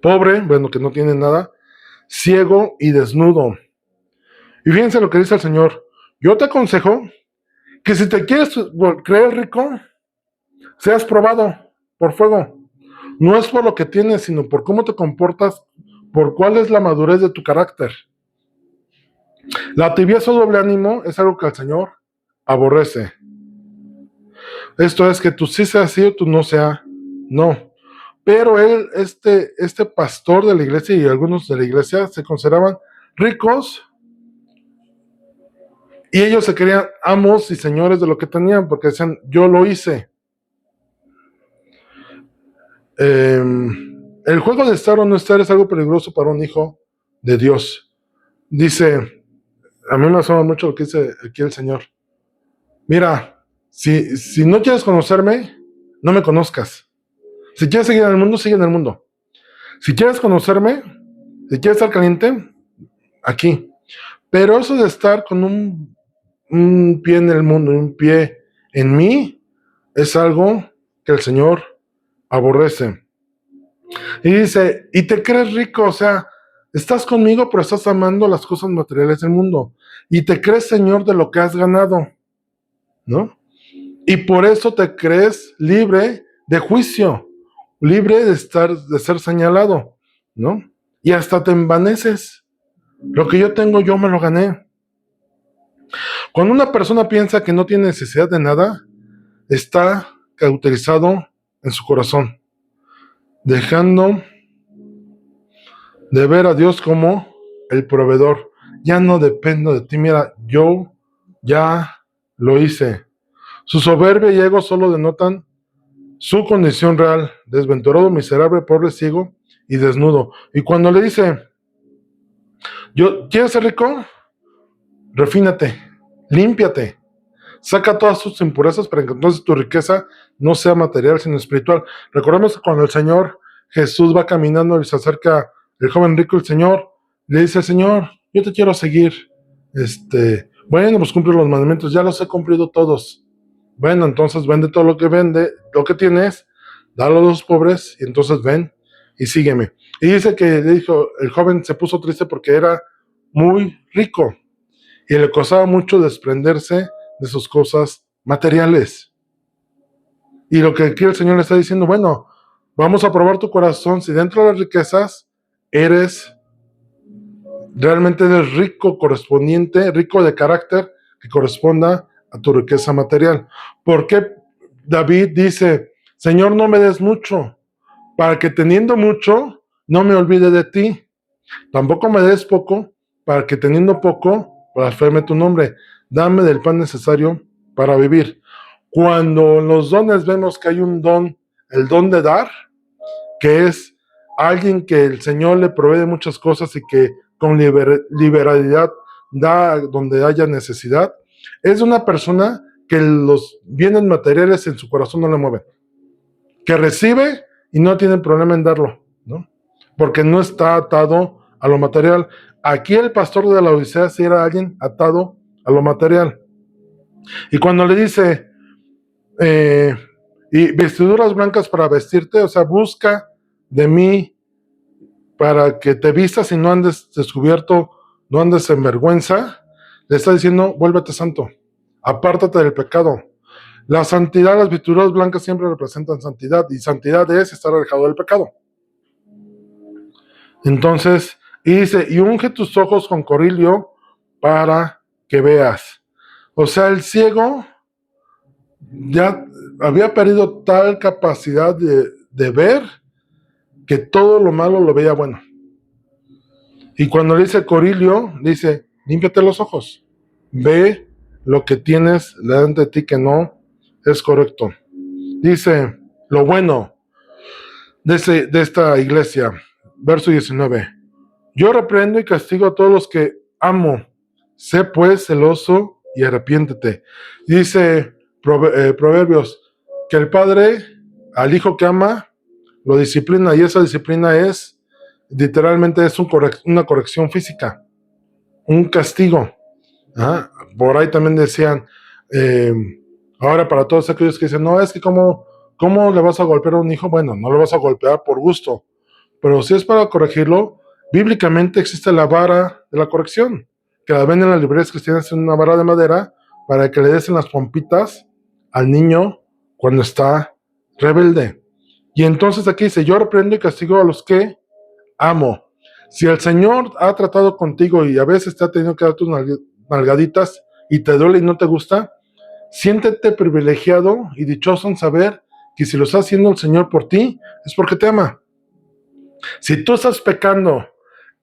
Pobre, bueno, que no tiene nada, ciego y desnudo. Y fíjense lo que dice el Señor. Yo te aconsejo que si te quieres creer rico, seas probado por fuego. No es por lo que tienes, sino por cómo te comportas, por cuál es la madurez de tu carácter. La tibieza o doble ánimo es algo que el Señor aborrece. Esto es que tú sí seas sí o tú no sea no. Pero él, este pastor de la iglesia y algunos de la iglesia se consideraban ricos y ellos se creían amos y señores de lo que tenían porque decían, yo lo hice. El juego de estar o no estar es algo peligroso para un hijo de Dios. Dice, a mí me asombra mucho lo que dice aquí el Señor. Mira, si no quieres conocerme, no me conozcas. Si quieres seguir en el mundo, sigue en el mundo. Si quieres conocerme, si quieres estar caliente, aquí. Pero eso de estar con un pie en el mundo y un pie en mí, es algo que el Señor aborrece. Y dice, y te crees rico, o sea, estás conmigo, pero estás amando las cosas materiales del mundo. Y te crees señor de lo que has ganado, ¿no? Y por eso te crees libre de juicio, libre de ser señalado, ¿no? Y hasta te envaneces. Lo que yo tengo, yo me lo gané. Cuando una persona piensa que no tiene necesidad de nada, está cauterizado en su corazón, dejando de ver a Dios como el proveedor. Ya no dependo de ti, mira, yo ya lo hice. Su soberbia y ego solo denotan su condición real, desventurado, miserable, pobre, ciego y desnudo. Y cuando le dice, ¿quieres ser rico? Refínate, límpiate, saca todas tus impurezas para que entonces tu riqueza no sea material, sino espiritual. Recordemos que cuando el Señor Jesús va caminando y se acerca el joven rico, el Señor le dice, Señor, yo te quiero seguir, bueno, pues cumple los mandamientos, ya los he cumplido todos. Bueno, entonces vende todo lo que tienes, dalo a los pobres, y entonces ven y sígueme. Y dice que le dijo, el joven se puso triste porque era muy rico y le costaba mucho desprenderse de sus cosas materiales. Y lo que aquí el Señor le está diciendo, bueno, vamos a probar tu corazón, si dentro de las riquezas realmente eres rico correspondiente, rico de carácter, que corresponda a tu riqueza material. Porque David dice, Señor, no me des mucho, para que teniendo mucho, no me olvide de ti. Tampoco me des poco, para que teniendo poco, blasfeme tu nombre. Dame del pan necesario para vivir. Cuando en los dones vemos que hay un don, el don de dar, que es alguien que el Señor le provee de muchas cosas y que con liberalidad da donde haya necesidad, es una persona que los bienes materiales en su corazón no le mueven, que recibe y no tiene problema en darlo, ¿no? Porque no está atado a lo material. Aquí el pastor de la Odisea sí era alguien atado a lo material. Y cuando le dice, y vestiduras blancas para vestirte, o sea, busca de mí para que te vistas y no andes descubierto, no andes en vergüenza, le está diciendo, vuélvete santo, apártate del pecado. La santidad, las vestiduras blancas siempre representan santidad, y santidad es estar alejado del pecado. Entonces, y dice, y unge tus ojos con corilio para que veas. O sea, el ciego ya había perdido tal capacidad de ver que todo lo malo lo veía bueno. Y cuando le dice corilio, dice, límpiate los ojos, ve lo que tienes delante de ti que no es correcto. Dice, lo bueno de esta iglesia, verso 19, yo reprendo y castigo a todos los que amo, sé pues celoso y arrepiéntete. Dice Proverbios, que el padre al hijo que ama lo disciplina, y esa disciplina es literalmente es una corrección física, un castigo. ¿Ah? Por ahí también decían, ahora para todos aquellos que dicen, no, es que ¿cómo le vas a golpear a un hijo? Bueno, no lo vas a golpear por gusto, pero si es para corregirlo, bíblicamente existe la vara de la corrección, que la ven en las librerías cristianas, en una vara de madera, para que le des en las pompitas al niño cuando está rebelde. Y entonces aquí dice, yo reprendo y castigo a los que amo. Si el Señor ha tratado contigo y a veces te ha tenido que dar tus nalgaditas y te duele y no te gusta, siéntete privilegiado y dichoso en saber que si lo está haciendo el Señor por ti, es porque te ama. Si tú estás pecando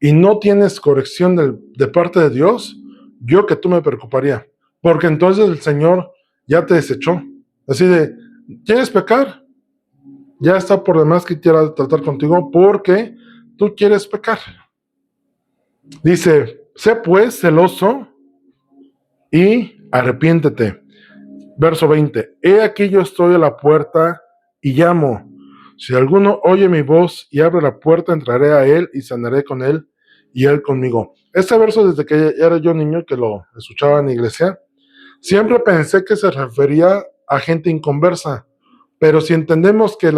y no tienes corrección de parte de Dios, yo que tú me preocuparía, porque entonces el Señor ya te desechó. Así de, ¿quieres pecar? Ya está por demás que quiera tratar contigo porque tú quieres pecar. Dice, sé pues celoso y arrepiéntete. Verso 20, he aquí yo estoy a la puerta y llamo. Si alguno oye mi voz y abre la puerta, entraré a él y cenaré con él y él conmigo. Este verso, desde que era yo niño, que lo escuchaba en la iglesia, siempre pensé que se refería a gente inconversa, pero si entendemos que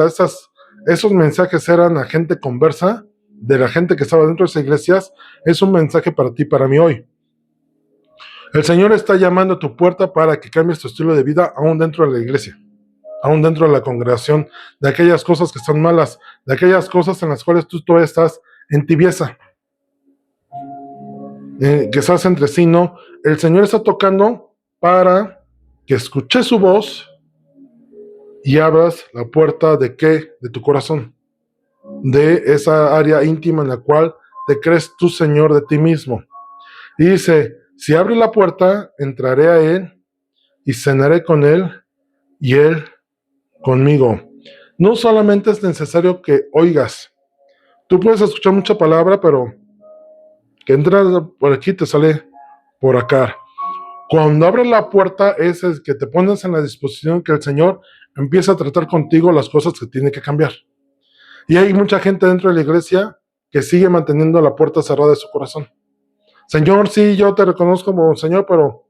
esos mensajes eran a gente conversa, de la gente que estaba dentro de esas iglesias, es un mensaje para ti, para mí hoy. El Señor está llamando a tu puerta para que cambies tu estilo de vida aún dentro de la iglesia, aún dentro de la congregación, de aquellas cosas que están malas, de aquellas cosas en las cuales tú todavía estás en tibieza, que estás entre sí, ¿no? El Señor está tocando para que escuches su voz y abras la puerta de ¿qué? De tu corazón, de esa área íntima en la cual te crees tú Señor de ti mismo. Y dice, si abre la puerta, entraré a él y cenaré con él y él conmigo. No solamente es necesario que oigas. Tú puedes escuchar mucha palabra, pero que entras por aquí te sale por acá. Cuando abres la puerta es que te pones en la disposición que el Señor empieza a tratar contigo las cosas que tiene que cambiar. Y hay mucha gente dentro de la iglesia que sigue manteniendo la puerta cerrada de su corazón. Señor, sí, yo te reconozco como Señor, pero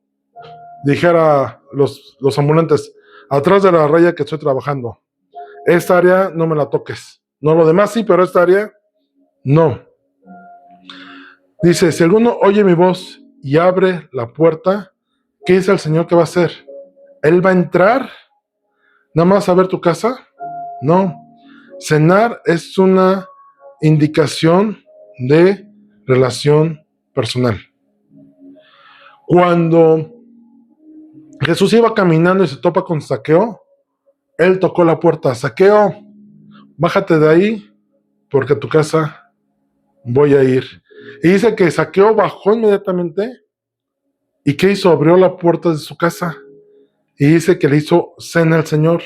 dijera los ambulantes, atrás de la raya que estoy trabajando. Esta área no me la toques. No, lo demás sí, pero esta área no. Dice, si alguno oye mi voz y abre la puerta, ¿qué dice el Señor que va a hacer? ¿Él va a entrar nada más a ver tu casa? No. Cenar es una indicación de relación personal. Cuando Jesús iba caminando y se topa con Zaqueo, él tocó la puerta. Zaqueo, bájate de ahí porque a tu casa voy a ir. Y dice que Zaqueo bajó inmediatamente. ¿Y qué hizo? Abrió la puerta de su casa. Y dice que le hizo cena al Señor.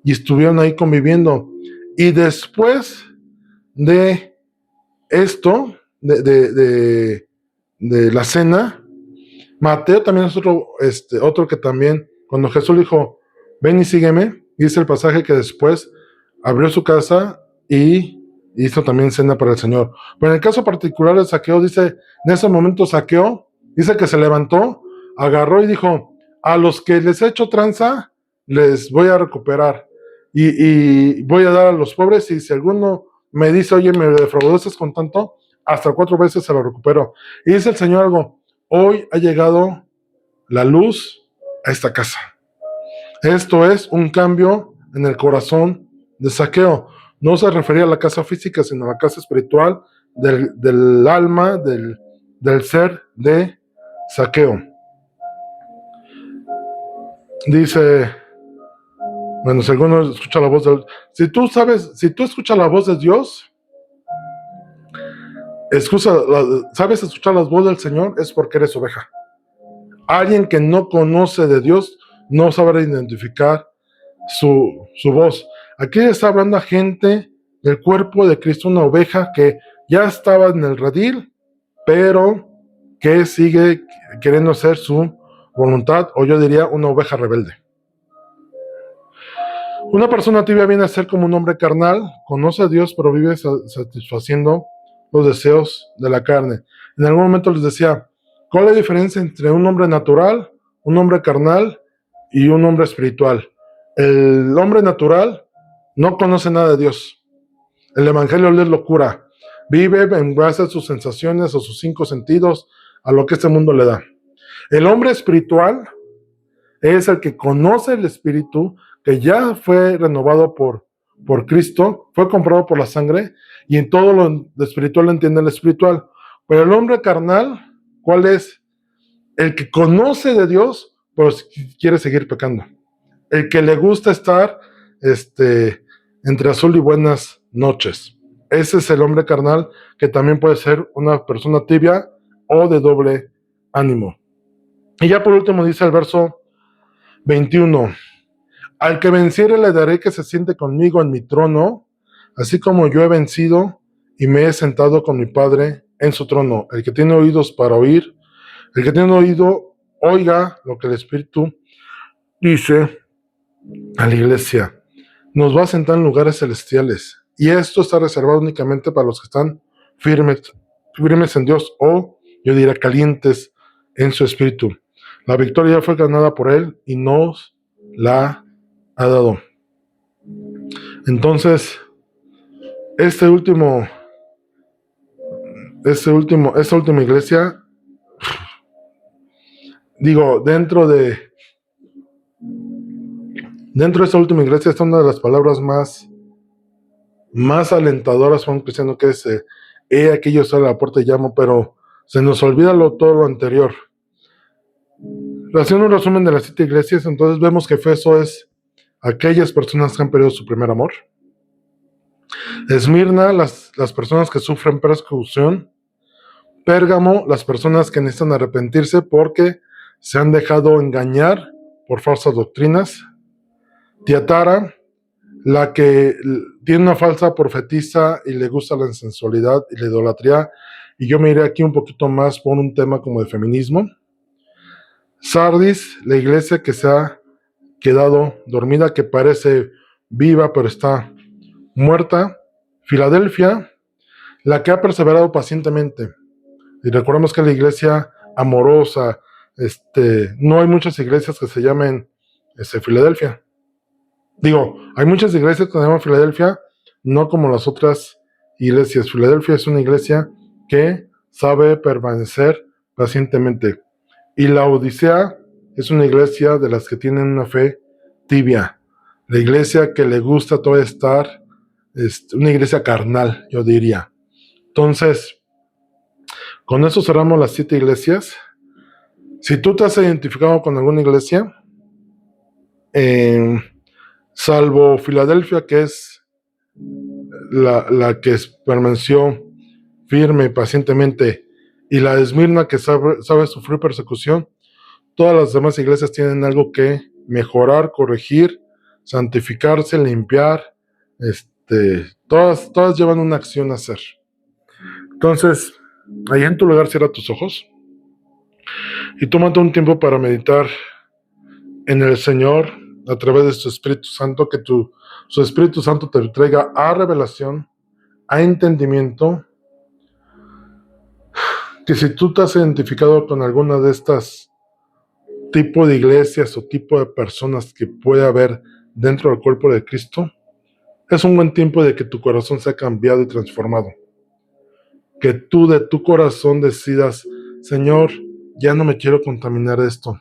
Y estuvieron ahí conviviendo. Y después de esto, de la cena, Mateo también es otro que también, cuando Jesús le dijo, ven y sígueme, dice el pasaje que después abrió su casa y hizo también cena para el Señor. Pero en el caso particular de Zaqueo, dice, en ese momento Zaqueo, dice que se levantó, agarró y dijo, a los que les he hecho tranza, les voy a recuperar y voy a dar a los pobres, y si alguno me dice, oye, me defraudaste con tanto, hasta 4 veces se lo recupero. Y dice el Señor algo, hoy ha llegado la luz a esta casa. Esto es un cambio en el corazón de Zaqueo. No se refería a la casa física, sino a la casa espiritual del alma, del ser de Zaqueo. Dice, bueno, si alguno escucha la voz de... Si tú escuchas la voz de Dios, sabes escuchar la voz del Señor, es porque eres oveja. Alguien que no conoce de Dios no sabrá identificar su voz. Aquí está hablando a gente del cuerpo de Cristo, una oveja que ya estaba en el redil, pero que sigue queriendo hacer su voluntad, o yo diría una oveja rebelde. Una persona tibia viene a ser como un hombre carnal, conoce a Dios, pero vive satisfaciendo los deseos de la carne. En algún momento les decía, ¿cuál es la diferencia entre un hombre natural, un hombre carnal y un hombre espiritual? El hombre natural no conoce nada de Dios. El evangelio es locura. Vive en base a sus sensaciones o sus 5 sentidos, a lo que este mundo le da. El hombre espiritual es el que conoce el espíritu, que ya fue renovado por Cristo, fue comprado por la sangre, y en todo lo espiritual entiende el espiritual. Pero el hombre carnal, ¿cuál es? El que conoce de Dios, pero quiere seguir pecando. El que le gusta estar entre azul y buenas noches. Ese es el hombre carnal, que también puede ser una persona tibia o de doble ánimo. Y ya por último dice el verso 21, al que venciere le daré que se siente conmigo en mi trono, así como yo he vencido y me he sentado con mi Padre en su trono. El que tiene oídos para oír, el que tiene oído, oiga lo que el Espíritu dice a la iglesia. Nos va a sentar en lugares celestiales, y esto está reservado únicamente para los que están firmes en Dios, o yo diría calientes en su espíritu. La victoria ya fue ganada por Él y nos la ha dado. Entonces, esta última iglesia, digo, dentro de esta última iglesia está una de las palabras más alentadoras para un cristiano, que es he aquí yo estoy a la puerta y llamo, pero se nos olvida todo lo anterior. Haciendo un resumen de las 7 iglesias, entonces vemos que Efeso es aquellas personas que han perdido su primer amor. Esmirna, las personas que sufren persecución. Pérgamo, las personas que necesitan arrepentirse porque se han dejado engañar por falsas doctrinas. Tiatara, la que tiene una falsa profetisa y le gusta la insensualidad y la idolatría, y yo me iré aquí un poquito más por un tema como de feminismo. Sardis, la iglesia que se ha quedado dormida, que parece viva pero está muerta. Filadelfia, la que ha perseverado pacientemente. Y recordemos que la iglesia amorosa, no hay muchas iglesias que se llamen Filadelfia. Digo, hay muchas iglesias que se llaman Filadelfia, no como las otras iglesias. Filadelfia es una iglesia que sabe permanecer pacientemente. Y la Odisea es una iglesia de las que tienen una fe tibia. La iglesia que le gusta todo estar, una iglesia carnal, yo diría. Entonces, con eso cerramos las 7 iglesias. Si tú te has identificado con alguna iglesia, salvo Filadelfia, que es la que permaneció firme pacientemente, y la de Esmirna, que sabe sufrir persecución, todas las demás iglesias tienen algo que mejorar, corregir, santificarse, limpiar. Todas llevan una acción a hacer. Entonces, ahí en tu lugar cierra tus ojos y tómate un tiempo para meditar en el Señor a través de su Espíritu Santo, que su Espíritu Santo te traiga a revelación, a entendimiento, que si tú te has identificado con alguna de estas tipo de iglesias o tipo de personas que puede haber dentro del cuerpo de Cristo, es un buen tiempo de que tu corazón sea cambiado y transformado. Que tú de tu corazón decidas, Señor, ya no me quiero contaminar de esto,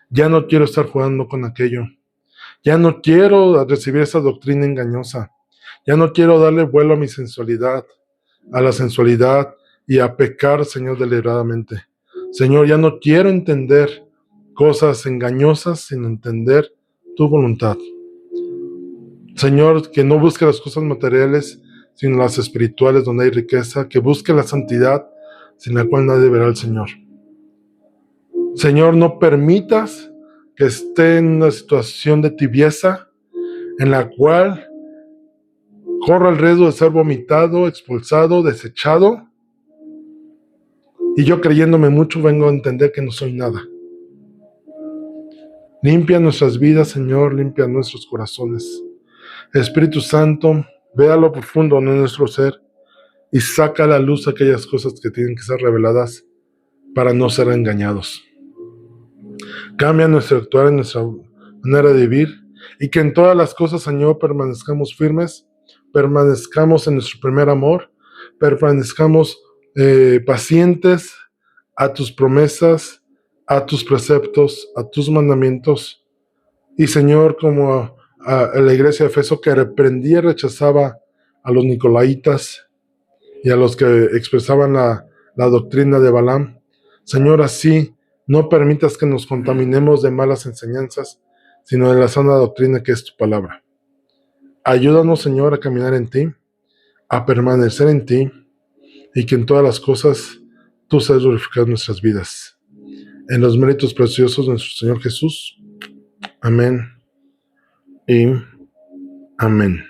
ya no quiero estar jugando con aquello, ya no quiero recibir esa doctrina engañosa, ya no quiero darle vuelo a mi sensualidad, a la sensualidad y a pecar, Señor, deliberadamente. Señor, ya no quiero entender cosas engañosas sin entender tu voluntad. Señor, que no busque las cosas materiales, sino las espirituales donde hay riqueza, que busque la santidad, sin la cual nadie verá al Señor. Señor, no permitas que esté en una situación de tibieza, en la cual corra el riesgo de ser vomitado, expulsado, desechado, y yo creyéndome mucho vengo a entender que no soy nada. Limpia nuestras vidas, Señor, limpia nuestros corazones. Espíritu Santo, ve a lo profundo de nuestro ser y saca a la luz aquellas cosas que tienen que ser reveladas para no ser engañados. Cambia nuestro actuar y nuestra manera de vivir, y que en todas las cosas, Señor, permanezcamos firmes, permanezcamos en nuestro primer amor, permanezcamos pacientes a tus promesas, a tus preceptos, a tus mandamientos. Y Señor, como a la iglesia de Efeso, que reprendía y rechazaba a los nicolaitas y a los que expresaban la doctrina de Balaam, Señor, así no permitas que nos contaminemos de malas enseñanzas, sino de la sana doctrina que es tu palabra. Ayúdanos, Señor, a caminar en ti, a permanecer en ti, y que en todas las cosas tú seas glorificado en nuestras vidas. En los méritos preciosos de nuestro Señor Jesús. Amén y amén.